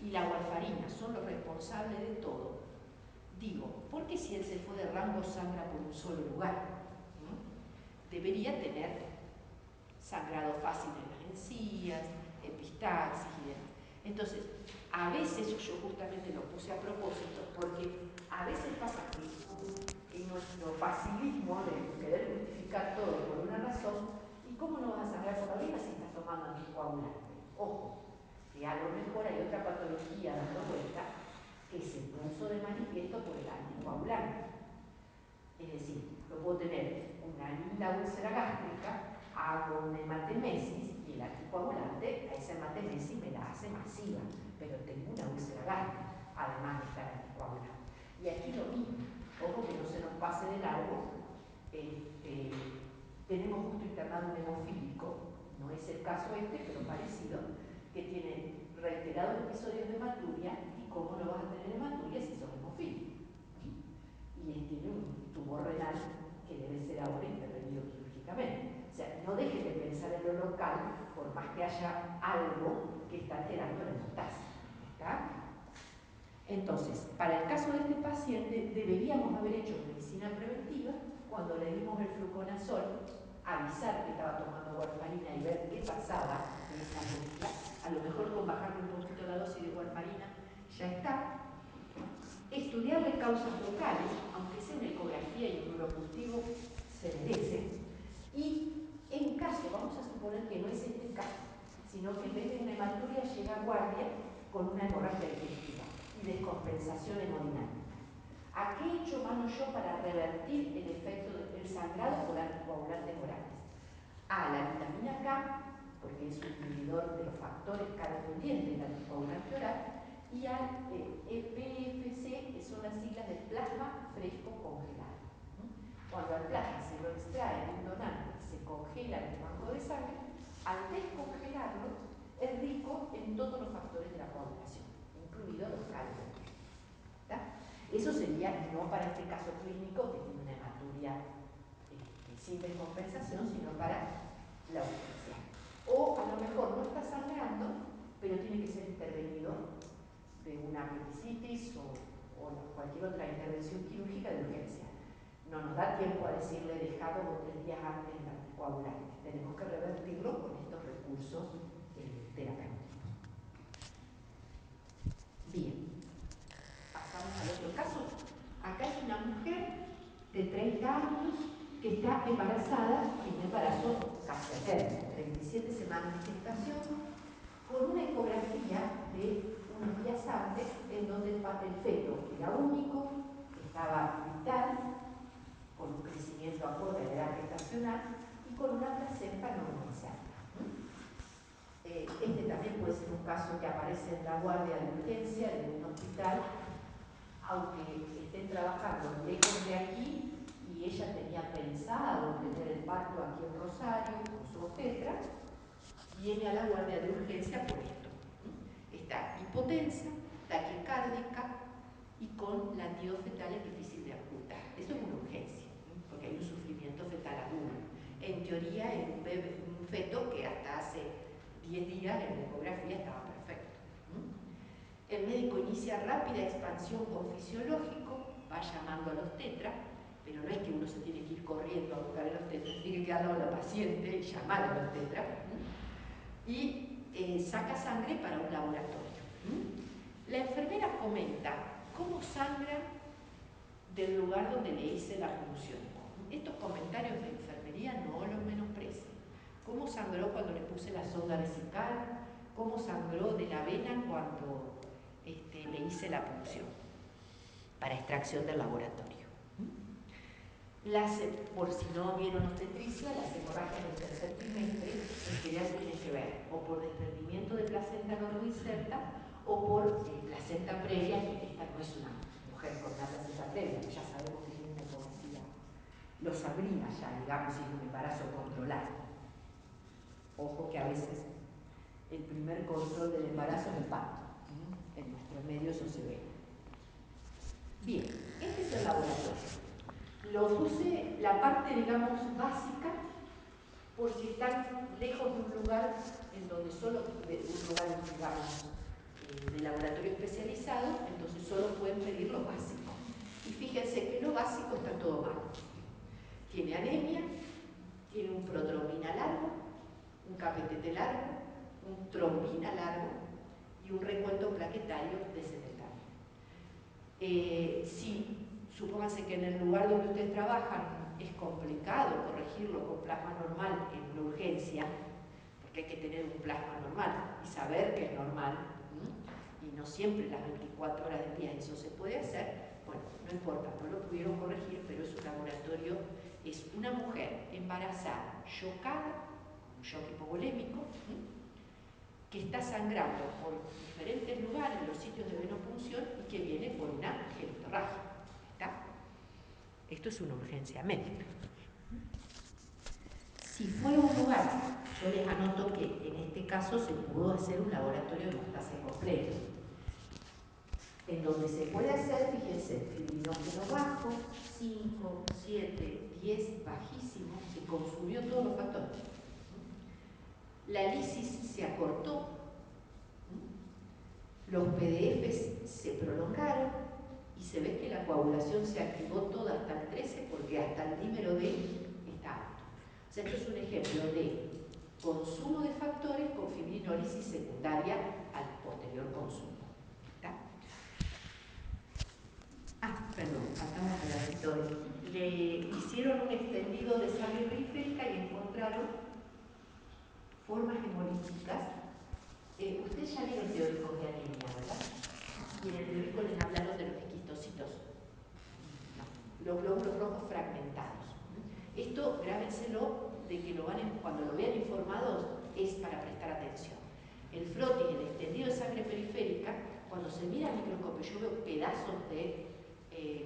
y la warfarina son los responsables de todo, digo, ¿por qué si él se fue de rango sangra por un solo lugar? Debería tener sangrado fácil en las encías, epistaxis y demás. Entonces, a veces yo justamente lo puse a propósito porque a veces pasa que en nuestro facilismo de querer justificar todo por una razón, ¿y cómo no vas a sangrar por la orina si estás tomando anticoagulante? Ojo, que a lo mejor hay otra patología dando vuelta que se puso de manifiesto por el anticoagulante. Es decir, yo puedo tener una linda úlcera gástrica, hago una hematemesis y el anticoagulante a esa hematemesis me la hace masiva, pero tengo una úlcera gástrica, además de estar anticoagulante. Y aquí lo mismo, ojo que no se nos pase de largo, tenemos justo internado un hemofílico, no es el caso este, pero parecido, que tiene reiterados episodios de hematuria, y cómo no vas a tener hematuria si sos hemofílico. Y tiene un tumor renal que debe ser ahora intervenido quirúrgicamente. O sea, no dejen de pensar en lo local, por más que haya algo que está alterando la hemostasis. ¿Está? Entonces, para el caso de este paciente, deberíamos haber hecho medicina preventiva cuando le dimos el fluconazol, avisar que estaba tomando warfarina y ver qué pasaba en esa mezcla. A lo mejor con bajarle un poquito la dosis de warfarina ya está. Estudiarle causas locales, aunque sea una ecografía y un neurocultivo, se merece. Y en caso, vamos a suponer que no es este caso, sino que en vez de una hematuria llega a guardia con una hemorragia digestiva y descompensación hemodinámica. ¿A qué he hecho mano yo para revertir el efecto del sangrado por anticoagulantes orales? A la vitamina K, porque es un inhibidor de los factores K dependientes del anticoagulante oral, y al PFC, que son las siglas de plasma fresco congelado. Cuando al plasma se lo extrae de un donante y se congela en el banco de sangre, al descongelarlo es rico en todos los factores de la coagulación, incluidos los cálculos. Eso sería no para este caso clínico que tiene una hematuria sin descompensación, sino para la urgencia. O a lo mejor no está sangrando, pero tiene que ser intervenido de una apendicitis o cualquier otra intervención quirúrgica de urgencia. No nos da tiempo a decirle deja 2 o 3 días antes el coagulantes. Tenemos que revertirlo con estos recursos terapéuticos. Bien, pasamos al otro caso. Acá es una mujer de 30 años que está embarazada, y un embarazo casi a término, 37 semanas de gestación, con una ecografía de unos días antes, en donde el feto era único, estaba vital, con un crecimiento acorde a la edad gestacional y con una placenta normalizada. Este también puede ser un caso que aparece en la guardia de urgencia de un hospital, aunque estén trabajando lejos de aquí y ella tenía pensado tener el parto aquí en Rosario con su obstetra, viene a la guardia de urgencia por esto. Está hipotensa, taquicárdica y con latidos fetales difícil de ocultar. Esto es una urgencia, porque hay un sufrimiento fetal agudo. En teoría es un feto que hasta hace 10 días en la ecografía estaba perfecto. El médico inicia rápida expansión con fisiológico, va llamando a los tetras, pero no es que uno se tiene que ir corriendo a buscar a los tetras, tiene que quedar al lado de la paciente y llamar a los tetras. Y saca sangre para un laboratorio. La enfermera comenta cómo sangra del lugar donde le hice la punción. Estos comentarios de enfermería no los menosprecien. Cómo sangró cuando le puse la sonda vesical, cómo sangró de la vena cuando le hice la punción para extracción del laboratorio. Por si no vieron obstetricia, las hemorragias del tercer trimestre en general tienen que ver o por desprendimiento de placenta no inserta o por placenta previa, que esta no es una mujer con una placenta previa, ya sabemos que tiene una ecografía, lo sabría ya, digamos, si es un embarazo controlado. Ojo que a veces el primer control del embarazo es el parto. En nuestros medios eso se ve. Bien, este es el laboratorio. Lo puse la parte, digamos, básica, porque están lejos de un lugar en donde solo, un lugar, digamos, de laboratorio especializado, entonces solo pueden pedir lo básico. Y fíjense que lo básico está todo mal. Tiene anemia, tiene un protrombina largo, un KPTT largo, un trombina largo y un recuento plaquetario de 70. Si supónganse que en el lugar donde ustedes trabajan es complicado corregirlo con plasma normal en una urgencia, porque hay que tener un plasma normal y saber que es normal, y no siempre las 24 horas del día eso se puede hacer. Bueno, no importa, no lo pudieron corregir, pero es un laboratorio, es una mujer embarazada, chocada, un shock hipovolémico, que está sangrando por diferentes lugares, los sitios de venopunción, y que viene por una genitorragia. Esto es una urgencia médica. Si fuera un lugar, yo les anoto que en este caso se pudo hacer un laboratorio de hemostasia completo, en donde se puede hacer, fíjense, fibrinógeno bajo, 5, 7, 10, bajísimo, se consumió todos los factores. La lisis se acortó, los PDFs se prolongaron y se ve que la coagulación se activó toda hasta el 13 porque hasta el dímero D está alto. O sea, esto es un ejemplo de consumo de factores con fibrinólisis secundaria al posterior consumo. Perdón, faltamos un pedacito. Le hicieron un extendido de sangre periférica y encontraron formas hemolíticas. Ustedes ya vieron teóricos de anemia, ¿verdad? Y en el teórico les hablaron de los esquistocitos. No, los glóbulos rojos fragmentados. Esto grábenselo de que cuando lo vean informados es para prestar atención. El frotis, el extendido de sangre periférica, cuando se mira al microscopio, yo veo pedazos de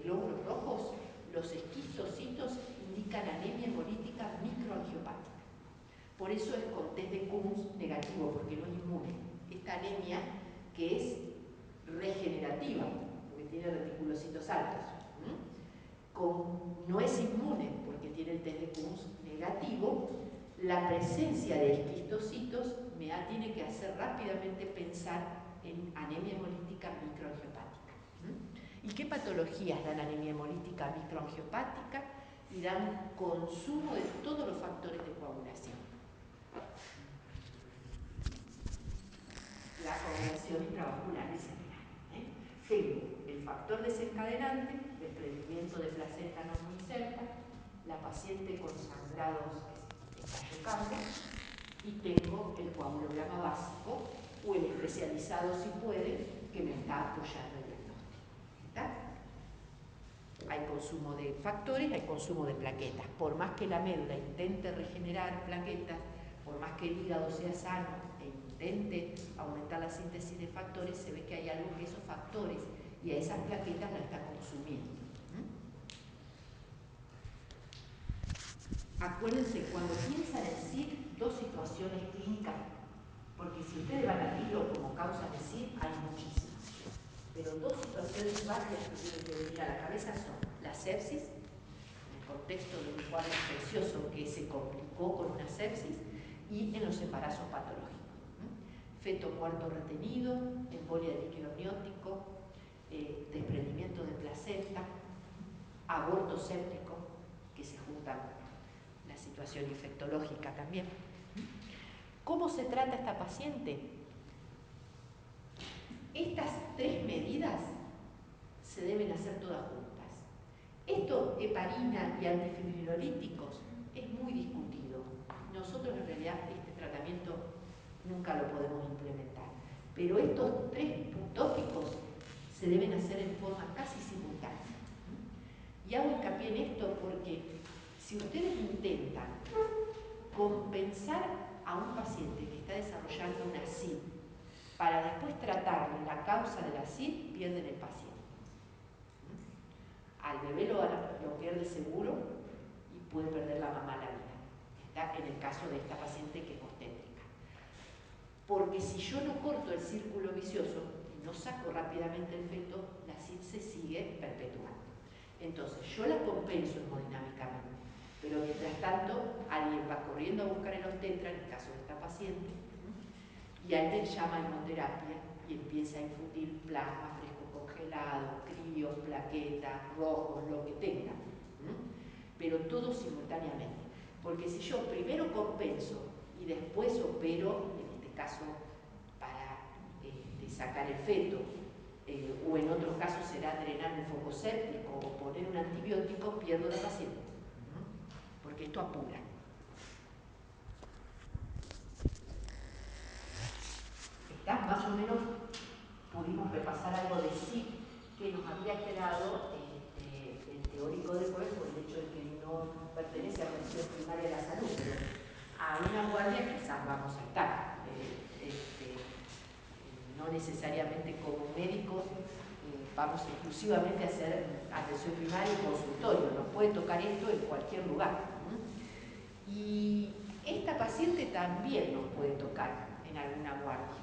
glóbulos rojos, los esquistocitos indican anemia hemolítica microangiopática. Por eso es con test de Coombs negativo, porque no es inmune. Esta anemia que es regenerativa, porque tiene reticulocitos altos, no es inmune, porque tiene el test de Coombs negativo. La presencia de esquistocitos tiene que hacer rápidamente pensar en anemia hemolítica microangiopática. ¿Y qué patologías dan anemia hemolítica microangiopática? y da un consumo de todos los factores de coagulación. La coagulación intravascular y seminal. Tengo el factor desencadenante, desprendimiento de placenta no muy cerca, la paciente con sangrados que está chocando, y tengo el coagulograma básico o el especializado, si puede, que me está apoyando el diagnóstico. ¿Está? Hay consumo de factores, hay consumo de plaquetas. Por más que la médula intente regenerar plaquetas, por más que el hígado sea sano e intente aumentar la síntesis de factores, se ve que hay algo que esos factores y a esas plaquetas la está consumiendo. Acuérdense, cuando piensan en SID, dos situaciones clínicas, porque si ustedes van al hilo como causa de SID, hay muchísimas. Pero dos situaciones básicas que tienen que venir a la cabeza son la sepsis, en el contexto de un cuadro infeccioso que se complicó con una sepsis, y en los embarazos patológicos. Feto muerto retenido, embolia de líquido amniótico, desprendimiento de placenta, aborto séptico, que se juntan la situación infectológica también. ¿Cómo se trata esta paciente? Estas tres medidas se deben hacer todas juntas. Esto, heparina y antifibrinolíticos, es muy discutido. Nosotros en realidad este tratamiento nunca lo podemos implementar. Pero estos tres tópicos se deben hacer en forma casi simultánea. Y hago hincapié en esto porque si ustedes intentan compensar a un paciente que está desarrollando una SID para después tratarle la causa de la SID, pierden el paciente. Al bebé lo pierde seguro y puede perder la mamá la vida. Está en el caso de esta paciente que es obstétrica. Porque si yo no corto el círculo vicioso y no saco rápidamente el feto, la SID se sigue perpetuando. Entonces yo la compenso hemodinámicamente, pero mientras tanto alguien va corriendo a buscar el obstetra, en el caso de esta paciente, y alguien llama a hemoterapia y empieza a infundir plasma fresco congelado, críos, plaquetas, rojos, lo que tenga. Pero todo simultáneamente. Porque si yo primero compenso y después opero, en este caso para sacar el feto, o en otros casos será drenar un foco séptico o poner un antibiótico, pierdo la paciente. Porque esto apura. ¿Está? Más o menos pudimos repasar algo de sí que nos había quedado el teórico de Cohen por el hecho de que no pertenece a la atención primaria de la salud, pero a una guardia quizás vamos a estar. No necesariamente como médicos vamos exclusivamente a hacer atención primaria y consultorio, nos puede tocar esto en cualquier lugar. Y esta paciente también nos puede tocar en alguna guardia,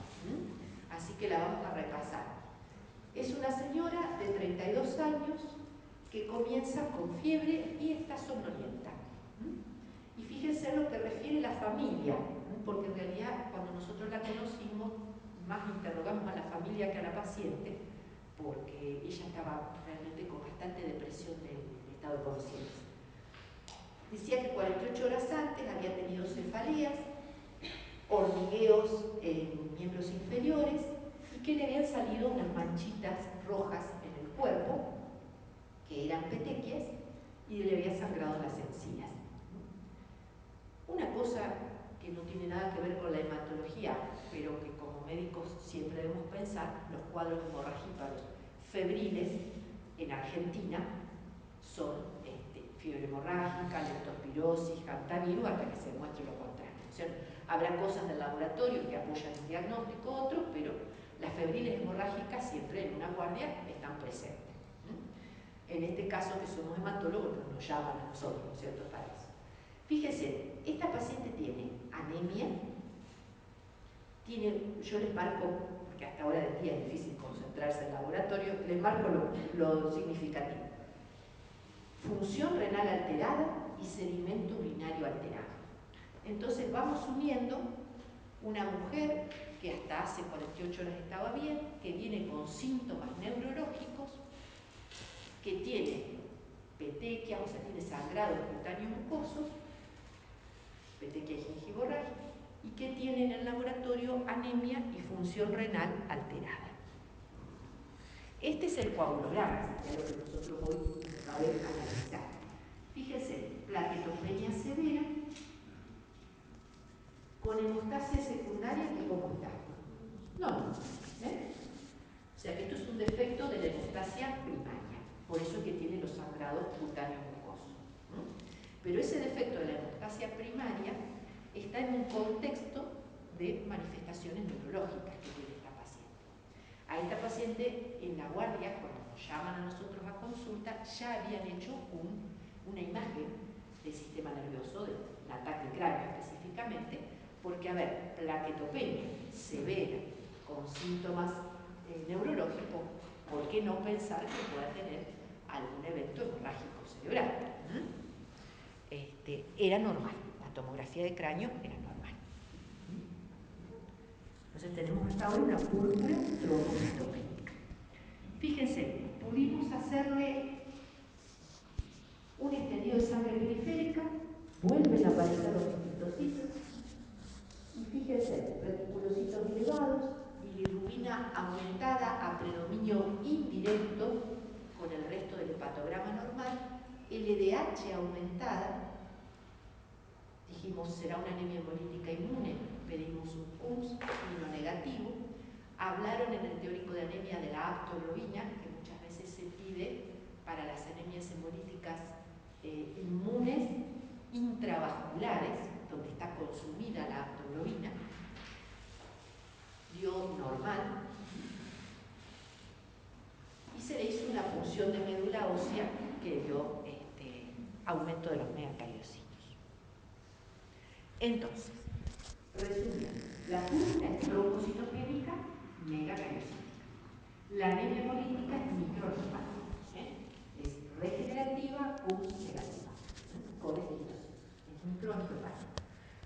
así que la vamos a repasar. Es una señora de 32 años que comienza con fiebre y está somnolienta. Y fíjense lo que refiere la familia, porque en realidad cuando nosotros la conocimos, más interrogamos a la familia que a la paciente, porque ella estaba realmente con bastante depresión del estado de conciencia. Decía que 48 horas antes había tenido cefaleas, hormigueos en miembros inferiores y que le habían salido unas manchitas rojas en el cuerpo, que eran petequias, y le había sangrado las encías. Una cosa que no tiene nada que ver con la hematología, pero que como médicos siempre debemos pensar, los cuadros hemorragíparos febriles en Argentina son fiebre hemorrágica, leptospirosis, hantavirus, hasta que se demuestre lo contrario. O sea, habrá cosas del laboratorio que apoyan el diagnóstico, otros, pero las febriles hemorrágicas siempre en una guardia están presentes. En este caso, que somos hematólogos, nos llaman a nosotros, ¿no es cierto?, para eso. Fíjense, esta paciente tiene anemia, yo les marco, porque hasta ahora del día es difícil concentrarse en el laboratorio, les marco lo significativo. Función renal alterada y sedimento urinario alterado. Entonces vamos uniendo una mujer que hasta hace 48 horas estaba bien, que viene con síntomas neurológicos, que tiene petequias, o sea, tiene sangrado cutáneo mucoso, petequia y gingivorragia, y que tiene en el laboratorio anemia y función renal alterada. Este es el coagulograma, que es lo que nosotros hoy vamos a analizar. Fíjense, plaquetopenia severa con hemostasia secundaria, que ¿cómo está? No, ¿eh? O sea que esto es un defecto de la hemostasia primaria, por eso es que tiene los sangrados cutáneos mucosos. Pero ese defecto de la hemostasia primaria está en un contexto de manifestaciones neurológicas que tiene esta paciente. A esta paciente en la guardia, cuando nos llaman a nosotros a consulta, ya habían hecho una imagen del sistema nervioso, de un ataque de cráneo específicamente, porque, a ver, plaquetopenia severa con síntomas neurológicos, ¿por qué no pensar que pueda tener algún evento hemorrágico cerebral? Era normal, la tomografía de cráneo era normal. Entonces tenemos hasta ahora una púrpura trombocitopénica. Fíjense, pudimos hacerle un extendido de sangre periférica, vuelven a aparecer los histocitos, y fíjense, reticulocitos elevados, bilirrubina aumentada a predominio indirecto con el resto del hepatograma normal, LDH aumentada, dijimos será una anemia hemolítica inmune, pedimos un CUMS negativo, hablaron en el teórico de anemia de la aptoglobina, que muchas veces se pide para las anemias hemolíticas inmunes intravasculares, donde está consumida la aptoglobina, dio normal, y se le hizo una punción de médula ósea que dio aumento de los megacariocitos. Entonces, resumiendo, la púrpura es trombocitopénica, megacariocítica. La anemia hemolítica es microangiopática, es regenerativa, CUS negativa, con esclerosis, es microangiopática.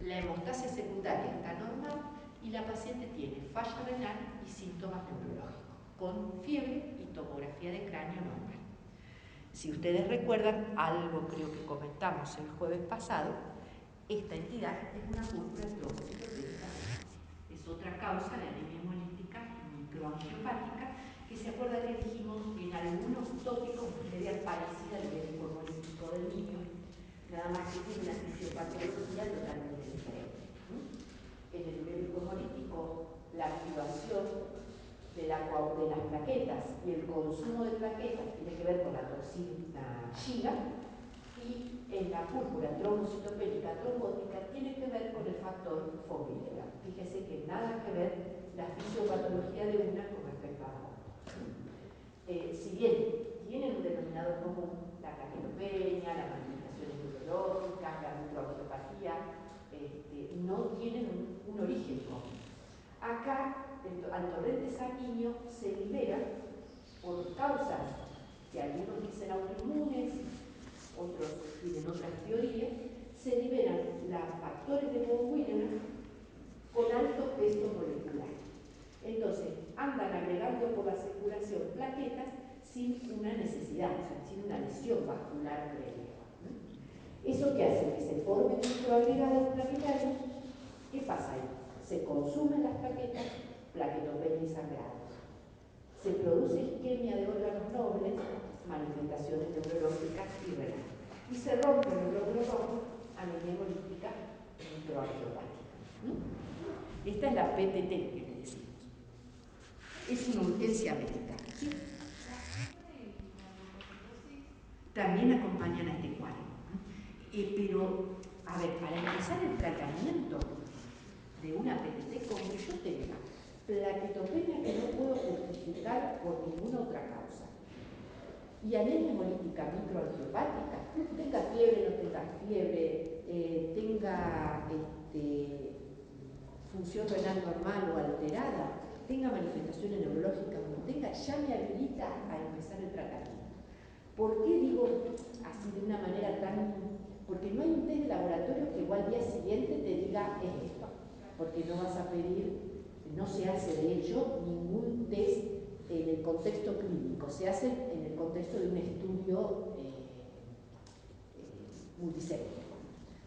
La hemostasia secundaria está normal y la paciente tiene falla renal y síntomas neurológicos, con fiebre y tomografía de cráneo normal. Si ustedes recuerdan, algo creo que comentamos el jueves pasado, esta entidad es una púrpura trombocitopénica. Es otra causa de anemia hemolítica microangiopática, que se acuerda que dijimos en algunos tópicos media parecida al médico hemolítico del niño, nada más que tiene una fisiopatología totalmente diferente. En el médico hemolítico, la activación de las plaquetas y el consumo de plaquetas tiene que ver con la toxina Shiga, y en la púrpura trombocitopénica trombótica tiene que ver con el factor Foglera. Fíjese que nada que ver la fisiopatología de una con respecto a la otra. Si bien tienen un denominador común, la plaquetopenia, las manifestaciones neurológicas, la microangiopatía, no tienen un origen común. Acá, al torrente sanguíneo se libera por causas que algunos dicen autoinmunes, otros tienen otras teorías, se liberan los factores de von Willebrand con alto peso molecular. Entonces, andan agregando por la circulación plaquetas sin una necesidad, o sea, sin una lesión vascular previa. ¿Eso qué hace? Que se formen microagregados plaquetarios. ¿Qué pasa ahí? Se consumen las plaquetas, plaquetopenia y sangrado. Se produce isquemia de órganos nobles, manifestaciones neurológicas y renales. Y se rompe el glóbulo rojo, anemia hemolítica microangiopática. Esta es la PTT que le decimos. Es una urgencia médica. ¿Sí? También acompañan a este cuadro. Pero, a ver, para empezar el tratamiento de una PTT, como que yo tenga plaquetopenia que no puedo justificar por ninguna otra causa, y anemia hemolítica microangiopática, tenga fiebre, no tenga fiebre, tenga función renal normal o alterada, tenga manifestaciones neurológicas o no tenga, ya me habilita a empezar el tratamiento. ¿Por qué digo así de una manera tan...? Porque no hay un test de laboratorio que igual al día siguiente te diga es esto, porque no vas a pedir, no se hace de hecho ningún test en el contexto clínico, se hace en el contexto de un estudio multicéntrico.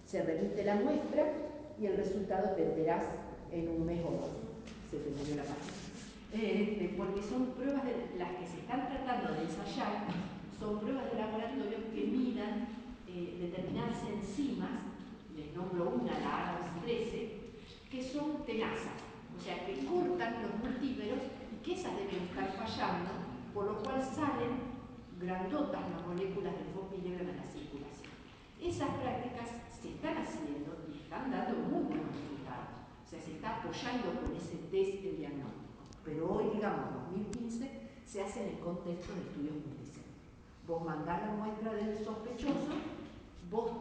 Se remite la muestra y el resultado te enterás en un mes o dos. Se te murió la página. Porque son pruebas de las que se están tratando de ensayar, son pruebas de laboratorio que midan determinadas enzimas, les nombro una, la ADAMS 13, que son tenazas, o sea, que cortan los multímeros y que esas deben estar fallando, por lo cual salen grandotas las moléculas del fosfilibra en la circulación. Esas prácticas se están haciendo y están dando muy buenos resultados. O sea, se está apoyando con ese test el diagnóstico. Pero hoy, digamos, 2015, se hace en el contexto de estudios multicéntricos. Vos mandás la muestra del sospechoso, vos,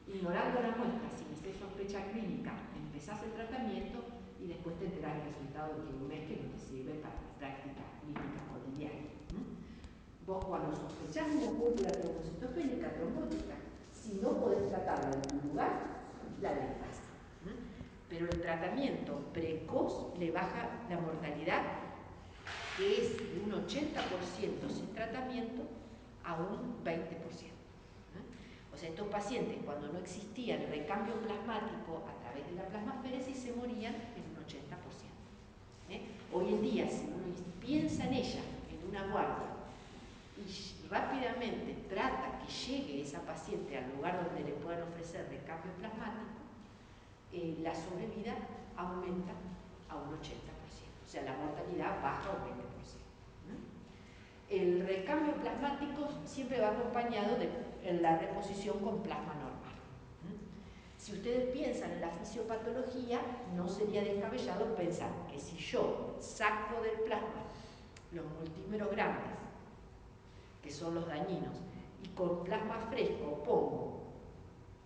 ignorando la muestra, sin ser sospecha clínica, empezás el tratamiento y después te enterás el resultado de un mes que no te sirve para la práctica clínica cotidiana. Vos cuando sospechás una púrpura trombocitopénica trombótica, si no podés tratarla en tu lugar, la dejas. Pero el tratamiento precoz le baja la mortalidad, que es de un 80% sin tratamiento a un 20%. O sea, estos pacientes, cuando no existía el recambio plasmático a través de la plasmaféresis, se morían en un 80%. Hoy en día, si uno piensa en ella, en una guardia, y rápidamente trata que llegue esa paciente al lugar donde le puedan ofrecer recambio plasmático, la sobrevida aumenta a un 80%. O sea, la mortalidad baja a un 20%. El recambio plasmático siempre va acompañado de la reposición con plasma normal. Si ustedes piensan en la fisiopatología, no sería descabellado pensar que si yo saco del plasma los multímeros grandes, que son los dañinos, y con plasma fresco pongo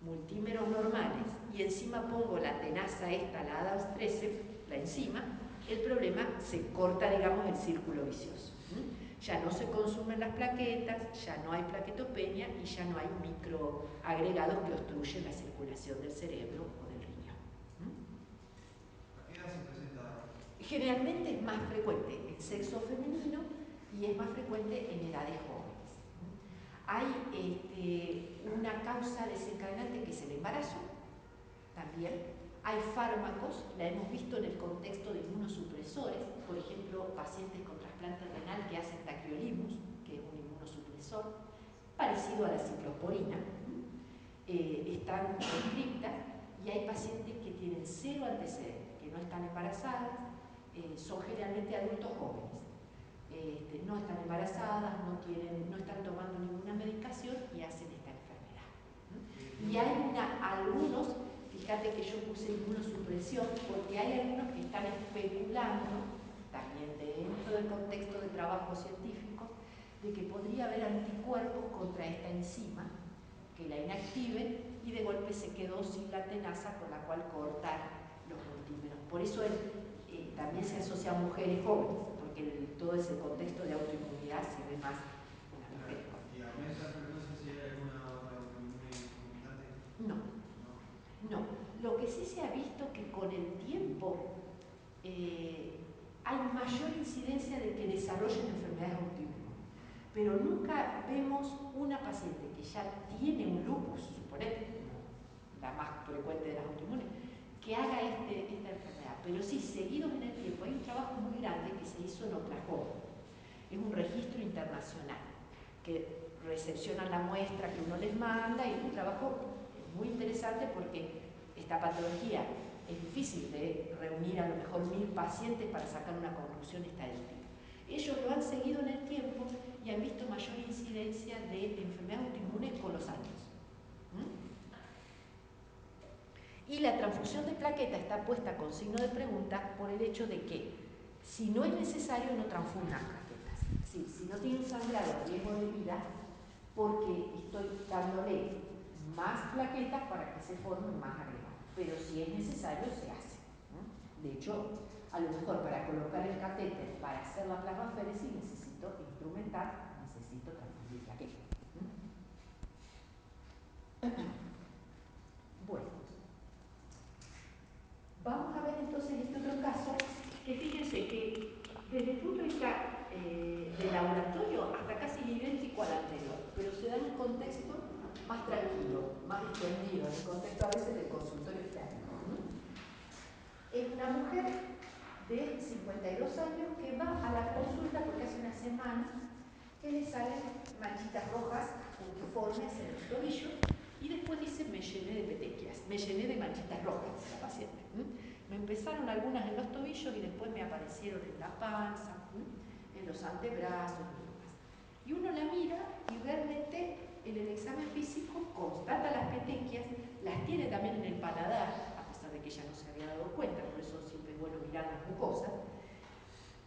multímeros normales y encima pongo la tenaza esta, la ADAMS 13, la enzima, el problema se corta, digamos, el círculo vicioso. Ya no se consumen las plaquetas, ya no hay plaquetopenia y ya no hay microagregados que obstruyen la circulación del cerebro o del riñón. ¿A qué edad se presenta? Generalmente es más frecuente en sexo femenino y es más frecuente en edades jóvenes. Hay una causa desencadenante que es el embarazo, también. Hay fármacos, la hemos visto en el contexto de inmunosupresores, por ejemplo, pacientes con trasplante renal que hacen tacrolimus, que es un inmunosupresor, parecido a la ciclosporina, están prescritas y hay pacientes que tienen cero antecedentes, que no están embarazadas, son generalmente adultos jóvenes. No están embarazadas, no están tomando ninguna medicación y hacen esta enfermedad. Y hay algunos, fíjate que yo puse inmunosupresión porque hay algunos que están especulando, también dentro del contexto de trabajo científico, de que podría haber anticuerpos contra esta enzima que la inactiven y de golpe se quedó sin la tenaza con la cual cortar los multímeros. Por eso también se asocia a mujeres jóvenes, porque todo ese contexto de autoinmunidad se ve más en las mujeres jóvenes. ¿Y aumenta la frecuencia si hay alguna otra autoinmune concomitante? No. Lo que sí se ha visto que con el tiempo hay mayor incidencia de que desarrollen enfermedades autoinmunes. Pero nunca vemos una paciente que ya tiene un lupus, suponete, la más frecuente de las autoinmunes, que haga esta enfermedad. Pero sí, seguidos en el tiempo, hay un trabajo muy grande que se hizo en Oklahoma. Es un registro internacional que recepcionan la muestra que uno les manda y es un trabajo muy interesante porque esta patología es difícil de reunir a lo mejor 1000 pacientes para sacar una conclusión estadística. Ellos lo han seguido en el tiempo y han visto mayor incidencia de enfermedades autoinmunes con los años. Y la transfusión de plaqueta está puesta con signo de pregunta por el hecho de que si no es necesario no transfundan plaquetas. Si no tiene un sangrado a riesgo de vida, porque estoy dándole más plaquetas para que se formen más agregados. Pero si es necesario, se hace. De hecho, a lo mejor para colocar el catéter, para hacer la plasmaféresis, necesito instrumentar, necesito transfundir plaquetas. Bueno, vamos a ver entonces este otro caso, que fíjense que desde el punto de vista del laboratorio hasta casi idéntico al anterior, pero se da en un contexto más tranquilo, más extendido, en el contexto a veces del consultorio clínico. Es una mujer de 52 años que va a la consulta porque hace una semana que le salen manchitas rojas puntiformes en el tobillo y después dice: me llené de petequias, me llené de manchitas rojas, dice la paciente. Me empezaron algunas en los tobillos y después me aparecieron en la panza, en los antebrazos y demás. Y uno la mira y realmente en el examen físico constata las petequias, las tiene también en el paladar, a pesar de que ella no se había dado cuenta, por eso siempre es bueno mirar las mucosas.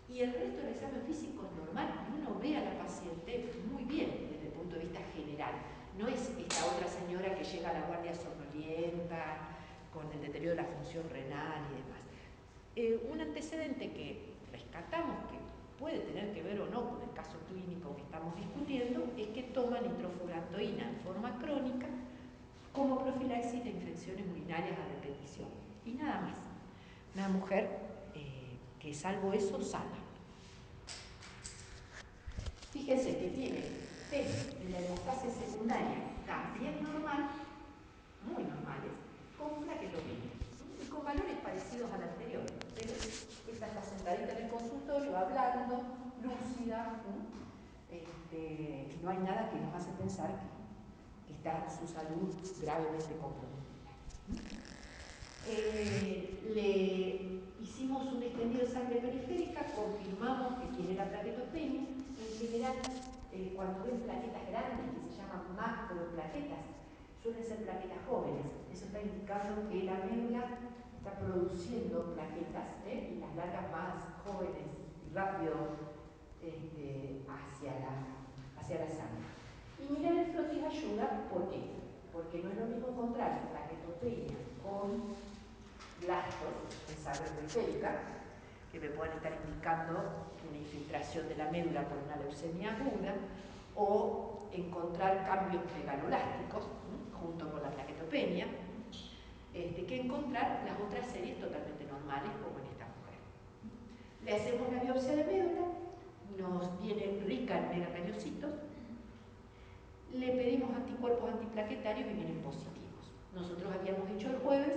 Y el resto del examen físico es normal y uno ve a la paciente muy bien desde el punto de vista general. No es esta otra señora que llega a la guardia somnolienta, con el deterioro de la función renal y demás. Un antecedente que rescatamos, que puede tener que ver o no con el caso clínico que estamos discutiendo, es que toma nitrofurantoína en forma crónica como profilaxis de infecciones urinarias a repetición. Y nada más. Una mujer que salvo eso sana. Fíjense que tiene test de la hemostasia secundaria también normal, muy normales, con plaquetopenia y con valores parecidos al anterior. Pero esta está sentadita en el consultorio hablando, lúcida, no hay nada que nos hace pensar que está su salud gravemente comprometida. Le hicimos un extendido de sangre periférica, confirmamos que tiene la plaquetopenia. En general, cuando ven plaquetas grandes, que se llaman macroplaquetas, suelen ser plaquetas jóvenes. Eso está indicando que la médula está produciendo plaquetas, y las largas más jóvenes y rápido hacia la sangre. Y mirar el flotis ayuda, ¿por qué? Porque no es lo mismo encontrar plaquetopenia con blastos en sangre periférica, que me puedan estar indicando una infiltración de la médula por una leucemia aguda, o encontrar cambios megalolásticos junto con la plaquetopenia, que encontrar las otras series totalmente normales como en esta mujer. Le hacemos la biopsia de médula, nos viene rica en megacardiocitos, le pedimos anticuerpos antiplaquetarios y vienen positivos. Nosotros habíamos dicho el jueves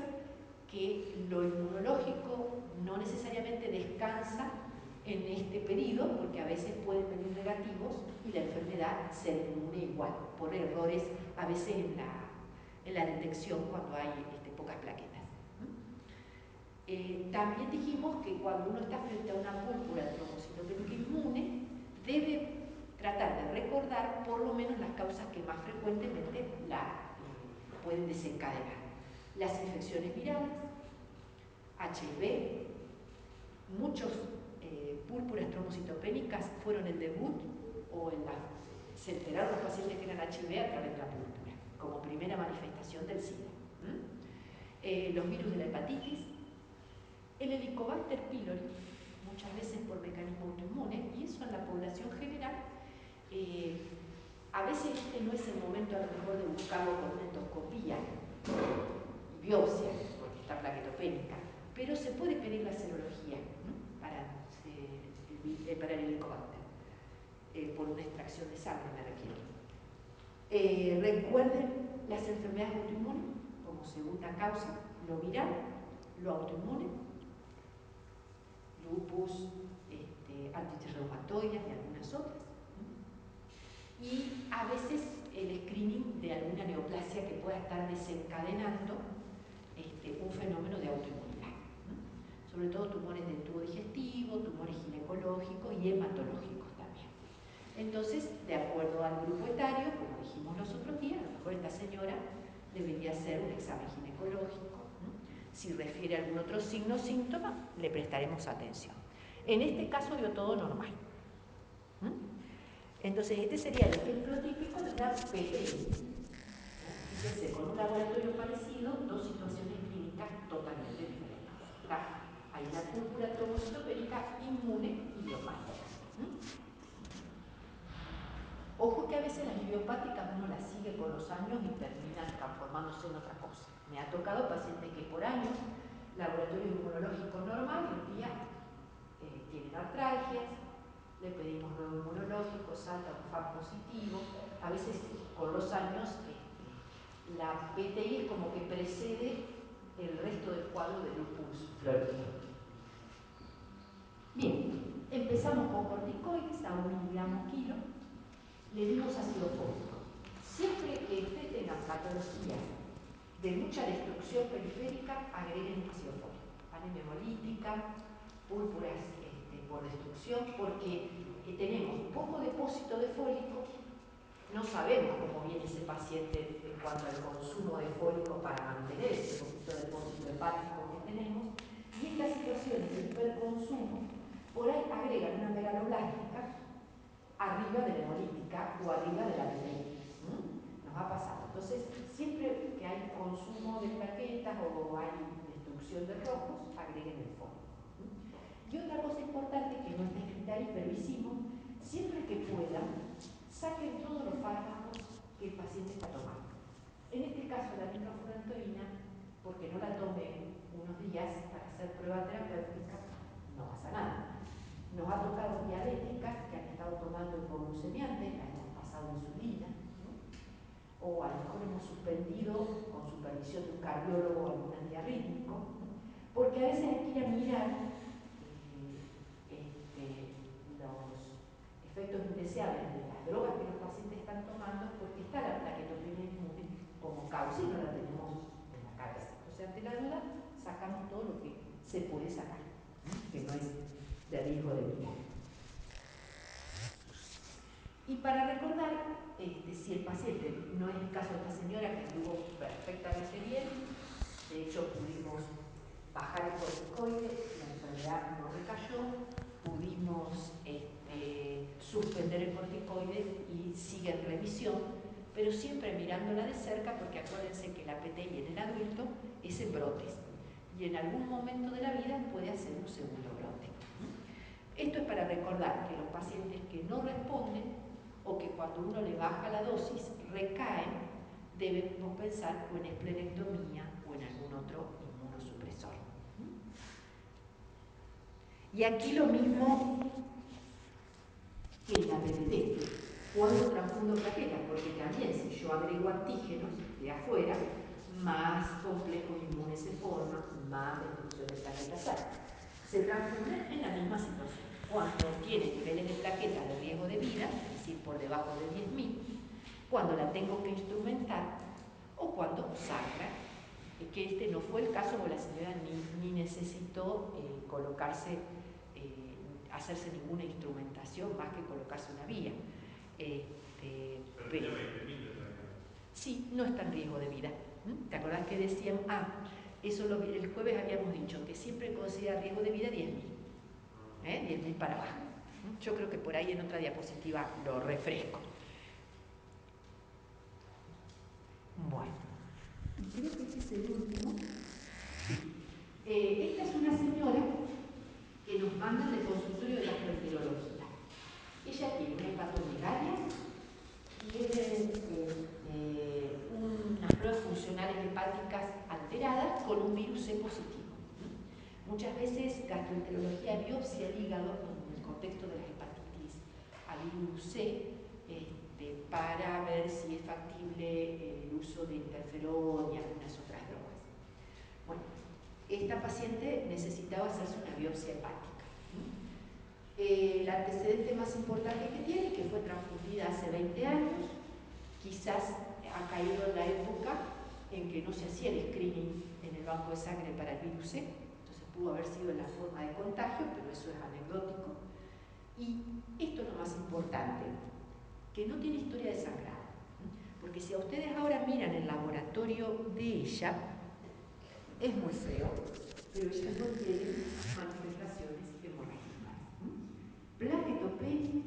que lo inmunológico no necesariamente descansa en este periodo, porque a veces pueden venir negativos y la enfermedad ser inmune igual, por errores a veces en la detección cuando hay pocas plaquetas. También dijimos que cuando uno está frente a una púrpura trombocitopénica inmune, debe tratar de recordar por lo menos las causas que más frecuentemente pueden desencadenar. Las infecciones virales, HIV, muchos púrpuras trombocitopénicas fueron el debut o se enteraron los pacientes que eran HIV a través de la púrpura, como primera manifestación del SIDA. Los virus de la hepatitis, el Helicobacter pylori, muchas veces por mecanismo autoinmune, y eso en la población general, a veces no es el momento a lo mejor de buscarlo con una endoscopía y biopsia, porque está plaquetopénica, pero se puede pedir la serología, ¿no? para el Helicobacter, por una extracción de sangre me refiero. Recuerden las enfermedades autoinmunes como segunda causa, lo viral, lo autoinmune, lupus, artritis reumatoide y algunas otras. Y a veces el screening de alguna neoplasia que pueda estar desencadenando un fenómeno de autoinmunidad. Sobre todo tumores del tubo digestivo, tumores ginecológicos y hematológicos también. Entonces, de acuerdo al grupo etario, como dijimos los otros días, a lo mejor esta señora debería hacer un examen ginecológico. Si refiere a algún otro signo o síntoma, le prestaremos atención. En este caso dio todo normal. Entonces, este sería el ejemplo típico de una PPI. Fíjense, con un laboratorio parecido, dos situaciones clínicas totalmente diferentes. Hay una púrpura trombocitopénica inmune idiopática. Ojo que a veces las idiopáticas uno las sigue con los años y terminan transformándose en otra cosa. Me ha tocado pacientes que por años, laboratorio inmunológico normal, y un día tienen artralgias, le pedimos nuevo inmunológico, salta un FAP positivo, a veces con los años la PTI es como que precede el resto del cuadro de lupus florida. Bien, empezamos con corticoides a 1 miligramo kilo, le dimos ácido fólico. Siempre que usted tenga patologías de mucha destrucción periférica, agreguen ácido fólico. Anemia hemolítica, púrpuras por destrucción, porque tenemos poco depósito de fólico, no sabemos cómo viene ese paciente en cuanto al consumo de fólico para mantener ese poquito depósito hepático que tenemos, y estas situaciones de hiperconsumo por ahí agregan una megaloblástica arriba de la hemolítica o arriba de la PTI. Nos ha pasado. Entonces, siempre que hay consumo de plaquetas o hay destrucción de rojos, agreguen el fólico. Y otra cosa importante que no está escrita ahí, pero hicimos, siempre que puedan, saquen todos los fármacos que el paciente está tomando. En este caso, la nitrofurantoína, porque no la tome unos días para hacer prueba terapéutica, no pasa nada. Nos ha tocado diabéticas que han estado tomando hipoglucemiantes, las hemos pasado insulina, ¿no? O a lo mejor hemos suspendido con supervisión de un cardiólogo o algún antiarrítmico, ¿no? Porque a veces hay que ir a mirar los efectos indeseables de las drogas que los pacientes están tomando, porque está la plaquetopenia inmune como causa y no la tenemos en la cabeza. Entonces, ante la duda, sacamos todo lo que se puede sacar, ¿no? Que no es de riesgo de vida. Y para recordar, si el paciente, no es el caso de esta señora que estuvo perfectamente bien, de hecho pudimos bajar el corticoide, la enfermedad no recayó, pudimos suspender el corticoide y sigue en remisión, pero siempre mirándola de cerca, porque acuérdense que la PTI en el adulto es en brotes y en algún momento de la vida puede hacer un segundo brote. Esto es para recordar que los pacientes que no responden o que cuando uno le baja la dosis recaen, debemos pensar o en esplenectomía o en algún otro inmunosupresor. Y aquí lo mismo que en la PPT, cuando transfundo plaquetas, porque también si yo agrego antígenos de afuera, más complejo inmune se forma, más destrucción de plaquetas hay. Se transfunden en la misma situación. Cuando tiene niveles de plaquetas de riesgo de vida, es decir, por debajo de 10.000, cuando la tengo que instrumentar o cuando sangra, que este no fue el caso porque la señora ni necesitó colocarse, hacerse ninguna instrumentación más que colocarse una vía. Pero tiene 20.000 de plaquetas. Sí, no está en riesgo de vida. ¿Te acordás que decían, eso el jueves habíamos dicho, que siempre considera riesgo de vida 10.000? 10.000 para abajo. Yo creo que por ahí en otra diapositiva lo refresco. Bueno, creo que este es el último. Esta es una señora que nos mandan del consultorio de gastroenterología. Ella tiene una hepatomegalia, tiene unas pruebas funcionales hepáticas alteradas con un virus C positivo. Muchas veces gastroenterología biopsia el hígado en el contexto de las hepatitis a virus C para ver si es factible el uso de interferón y algunas otras drogas. Bueno, esta paciente necesitaba hacerse una biopsia hepática. El antecedente más importante que tiene es que fue transfundida hace 20 años, quizás ha caído en la época en que no se hacía el screening en el banco de sangre para el virus C, entonces pudo haber sido en la forma de contagio, pero eso es anecdótico. Y esto es lo más importante, que no tiene historia de sangrado, porque si a ustedes ahora miran el laboratorio de ella, es muy feo, pero ella no tiene manifestaciones hemorrágicas. Plaquetopenia,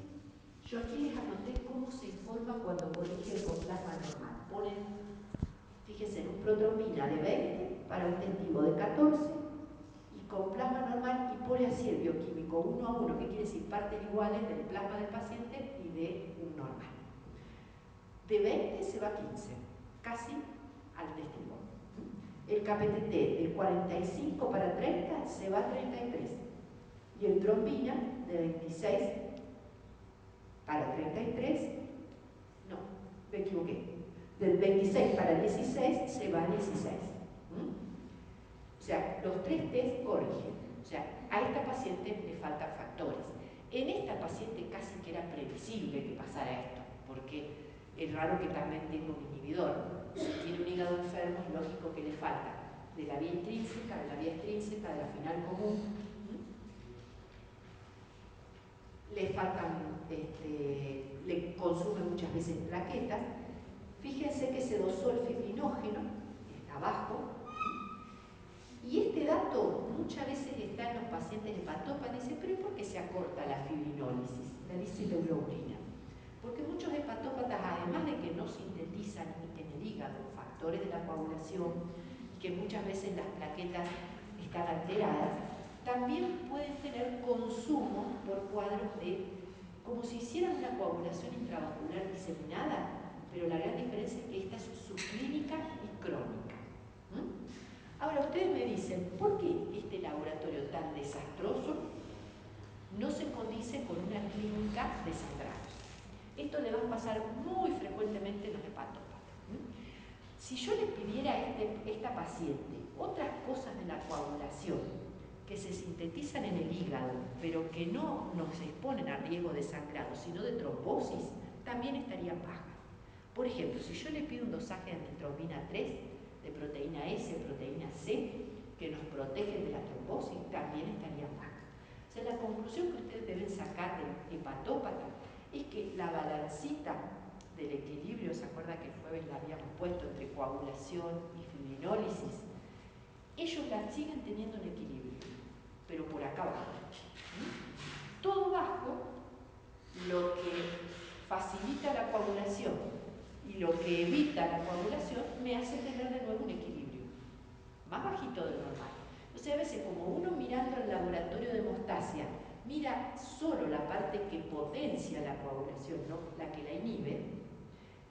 yo aquí les anoté cómo se informa cuando corrigen con plasma normal. Ponen, fíjense, en un protrombina de 20 para un testigo de 14 y con plasma normal, y pone así el bioquímico 1 a 1, que quiere decir partes iguales del plasma del paciente y de un normal. De 20 se va a 15, casi al testigo. El KPTT de 45 para 30 se va a 33 y el trombina de 26 para 33, no, me equivoqué, de del 26 para el 16 se va al 16. O sea, los 3 test corrigen. O sea, a esta paciente le faltan factores. En esta paciente casi que era previsible que pasara esto, porque es raro que también tenga un inhibidor. Si tiene un hígado enfermo, es lógico que le falta de la vía intrínseca, de la vía extrínseca, de la final común. Le faltan, le consume muchas veces plaquetas. Fíjense que se dosó el fibrinógeno, está bajo. Y este dato muchas veces está en los pacientes hepatópatas. Dice, pero ¿por qué se acorta la fibrinólisis, la disileurourina? Porque muchos hepatópatas, además de que no sintetizan en el hígado factores de la coagulación, y que muchas veces las plaquetas están alteradas, también pueden tener consumo por cuadros de, como si hicieran una coagulación intravascular diseminada, pero la gran diferencia es que esta es subclínica y crónica. Ahora ustedes me dicen, ¿por qué este laboratorio tan desastroso no se condice con una clínica de sangrados? Esto le va a pasar muy frecuentemente en los hepatópatas. Si yo le pidiera a esta paciente otras cosas de la coagulación que se sintetizan en el hígado, pero que no nos exponen a riesgo de sangrado, sino de trombosis, también estarían bajas. Por ejemplo, si yo le pido un dosaje de antitrombina 3, de proteína S, proteína C, que nos protegen de la trombosis, también estarían bajas. O sea, la conclusión que ustedes deben sacar del hepatópata es que la balancita del equilibrio, ¿se acuerda que el jueves la habíamos puesto entre coagulación y fibrinólisis? Ellos la siguen teniendo en equilibrio, pero por acá abajo. Todo bajo, lo que facilita la coagulación y lo que evita la coagulación me hace tener de nuevo un equilibrio más bajito de lo normal. Entonces a veces como uno mirando el laboratorio de hemostasia mira solo la parte que potencia la coagulación, no la que la inhibe,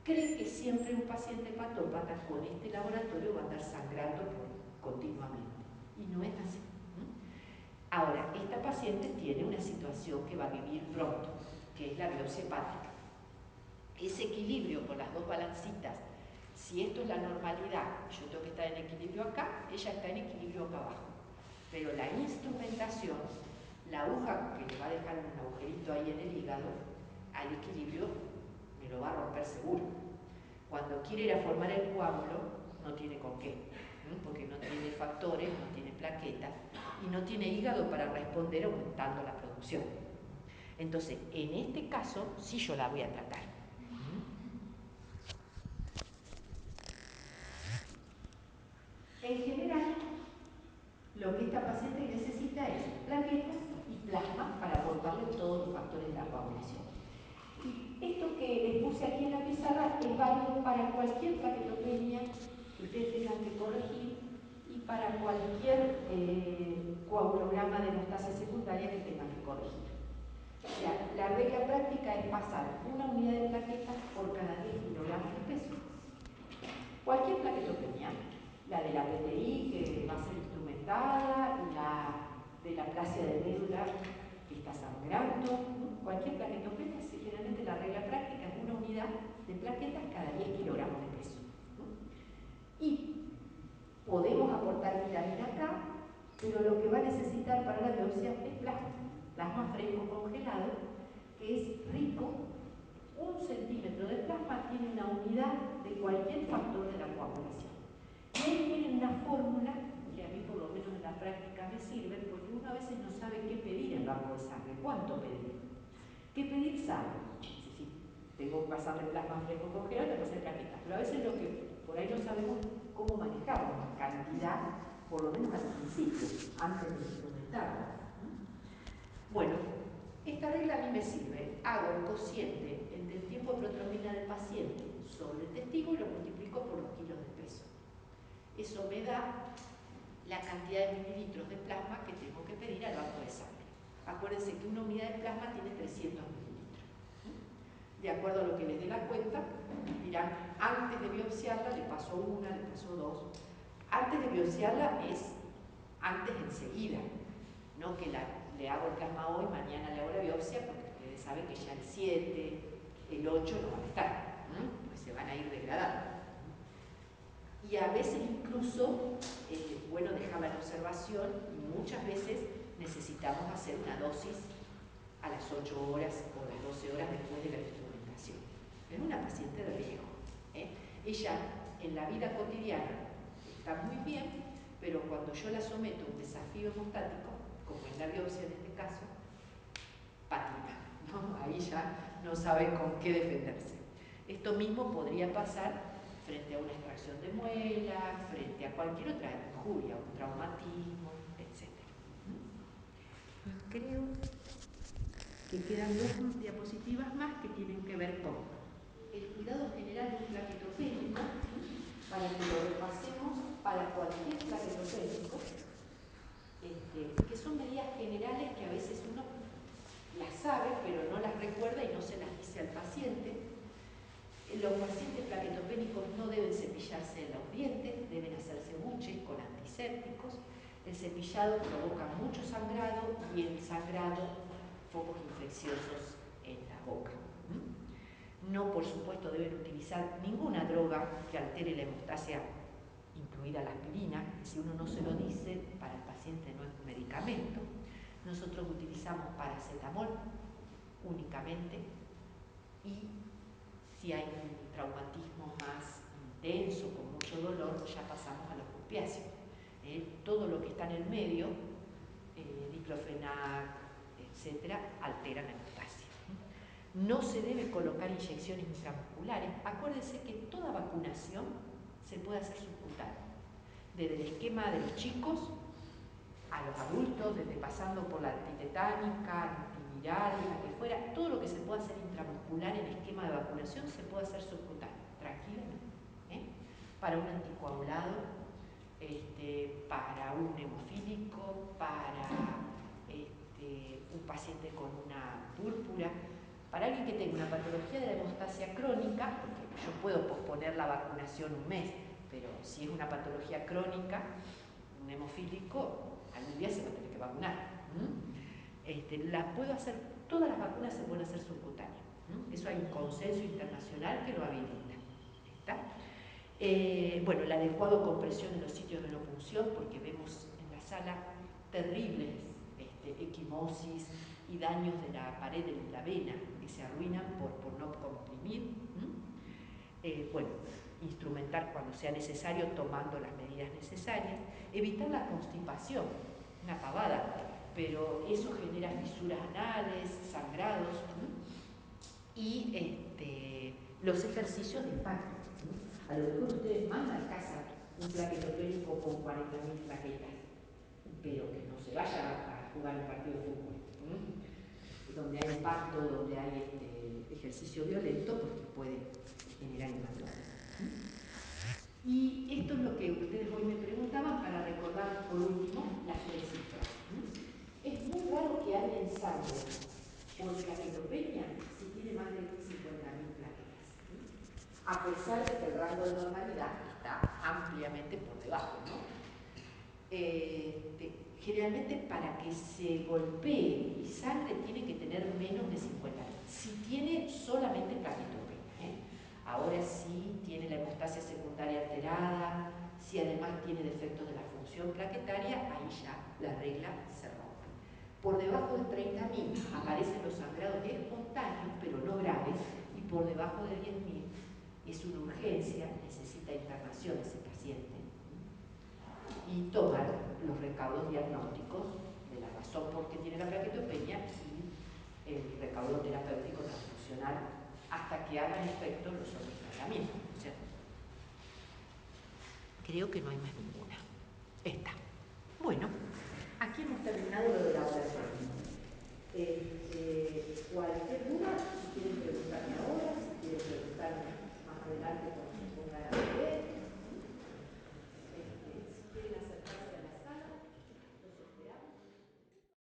cree que siempre un paciente hepatópata con este laboratorio va a andar sangrando continuamente. Y no es así. Ahora, esta paciente tiene una situación que va a vivir pronto, que es la biopsia hepática. Ese equilibrio con las dos balancitas, si esto es la normalidad, yo tengo que estar en equilibrio acá, ella está en equilibrio acá abajo. Pero la instrumentación, la aguja que le va a dejar un agujerito ahí en el hígado, al equilibrio me lo va a romper seguro. Cuando quiere ir a formar el coágulo, no tiene con qué, porque no tiene factores, no tiene plaquetas y no tiene hígado para responder aumentando la producción. Entonces, en este caso, sí yo la voy a tratar. En general, lo que esta paciente necesita es plaquetas y plasma para aportarle todos los factores de la coagulación. Y esto que les puse aquí en la pizarra es válido para cualquier plaquetopenia que ustedes tengan que corregir y para cualquier coagulograma de hemostasia secundaria que tengan que corregir. O sea, la regla práctica es pasar una unidad de plaquetas por cada 10 kilogramos de peso. Cualquier plaquetopenia, la de la PTI que va a ser instrumentada, la de la aplasia de médula que está sangrando, cualquier plaquetopenia, generalmente la regla práctica es una unidad de plaquetas cada 10 kilogramos de peso. Y podemos aportar vitamina K, pero lo que va a necesitar para la biopsia es plasma fresco congelado, que es rico. 1 centímetro de plasma tiene una unidad de cualquier factor de la coagulación. Y ahí tienen una fórmula que a mí por lo menos en la práctica me sirve, porque uno a veces no sabe qué pedir en banco de sangre, cuánto pedir. ¿Qué pedir? Sabe. Si tengo que pasarle plasma fresco congelado, tengo que hacer plaquetas. Pero a veces lo que por ahí no sabemos cómo manejar la cantidad, por lo menos al principio, antes de instrumentarla. Bueno, esta regla a mí me sirve. Hago el cociente entre el tiempo de protrombina del paciente sobre el testigo y lo multiplico por los kilos de peso. Eso me da la cantidad de mililitros de plasma que tengo que pedir al banco de sangre. Acuérdense que una unidad de plasma tiene 300 mililitros. De acuerdo a lo que les dé la cuenta, dirán, antes de biopsiarla le paso 1, le paso 2. Antes de biopsiarla es antes enseguida, no que le hago el plasma hoy, mañana le hago la biopsia, porque ustedes saben que ya el 7, el 8 no van a estar, pues se van a ir degradando. Y a veces incluso, bueno, dejarla en observación y muchas veces necesitamos hacer una dosis a las 8 horas o las 12 horas después de la instrumentación. Es una paciente de riesgo. Ella en la vida cotidiana está muy bien, pero cuando yo la someto a un desafío hemostático, como es la biopsia en este caso, patina, ¿no? Ahí ya no sabe con qué defenderse. Esto mismo podría pasar frente a una extracción de muela, frente a cualquier otra injuria, un traumatismo, etc. Creo que quedan 2 diapositivas más que tienen que ver con el cuidado general de un plaquetopénico, para que lo repasemos para cualquier plaquetopénico, que son medidas generales que a veces uno las sabe, pero no las recuerda y no se las dice al paciente. Los pacientes plaquetopénicos no deben cepillarse los dientes, deben hacerse buches con antisépticos. El cepillado provoca mucho sangrado y el sangrado focos infecciosos en la boca. No, por supuesto, deben utilizar ninguna droga que altere la hemostasia, incluida la aspirina. Si uno no se lo dice, para el paciente no es un medicamento. Nosotros utilizamos paracetamol únicamente y si hay un traumatismo más intenso, con mucho dolor, ya pasamos a los opiáceos. Todo lo que está en el medio, diclofenac, etcétera, alteran la hemostasia. No se debe colocar inyecciones intramusculares. Acuérdense que toda vacunación se puede hacer subcutánea. Desde el esquema de los chicos a los adultos, desde pasando por la antitetánica, antiviral, la que fuera, todo lo que se pueda hacer intramuscular en esquema de vacunación se puede hacer subcutáneo, tranquilamente. Para un anticoagulado, para un hemofílico, para un paciente con una púrpura, para alguien que tenga una patología de la hemostasia crónica, porque yo puedo posponer la vacunación un mes, pero si es una patología crónica, un hemofílico, algún día se va a tener que vacunar. La puedo hacer, todas las vacunas se pueden hacer subcutáneas. Eso hay un consenso internacional que lo habilita. ¿Está? Bueno, el adecuado compresión en los sitios de venopunción, porque vemos en la sala terribles equimosis y daños de la pared de la vena que se arruinan por no comprimir. Bueno, instrumentar cuando sea necesario, tomando las medidas necesarias, evitar la constipación, una pavada, pero eso genera fisuras anales, sangrados, y los ejercicios de impacto. A lo mejor ustedes mandan a casa un plaquetopénico con 40.000 plaquetas, pero que no se vaya a jugar un partido de fútbol, donde hay impacto, donde hay ejercicio violento, porque puede generar hematomas. Y esto es lo que ustedes hoy me preguntaban para recordar por último las 3 cifras. Es muy raro que alguien sangre por plaquetopenia si tiene más de 50.000 plaquetas, a pesar de que el rango de normalidad está ampliamente por debajo, ¿no? Generalmente para que se golpee y sangre tiene que tener menos de 50.000. Si tiene solamente plaquetopenia, ahora sí tiene la hemostasia secundaria alterada, si además tiene defectos de la función plaquetaria, ahí ya la regla se rompe. Por debajo de 30.000 aparecen los sangrados espontáneos, pero no graves, y por debajo de 10.000 es una urgencia, necesita internación ese paciente, y tomar los recaudos diagnósticos de la razón por qué tiene la plaquetopenia y el recaudo terapéutico transfusional hasta que hagan efecto los otros tratamientos, ¿cierto? Creo que no hay más ninguna. Esta. Bueno, aquí hemos terminado lo de la oración.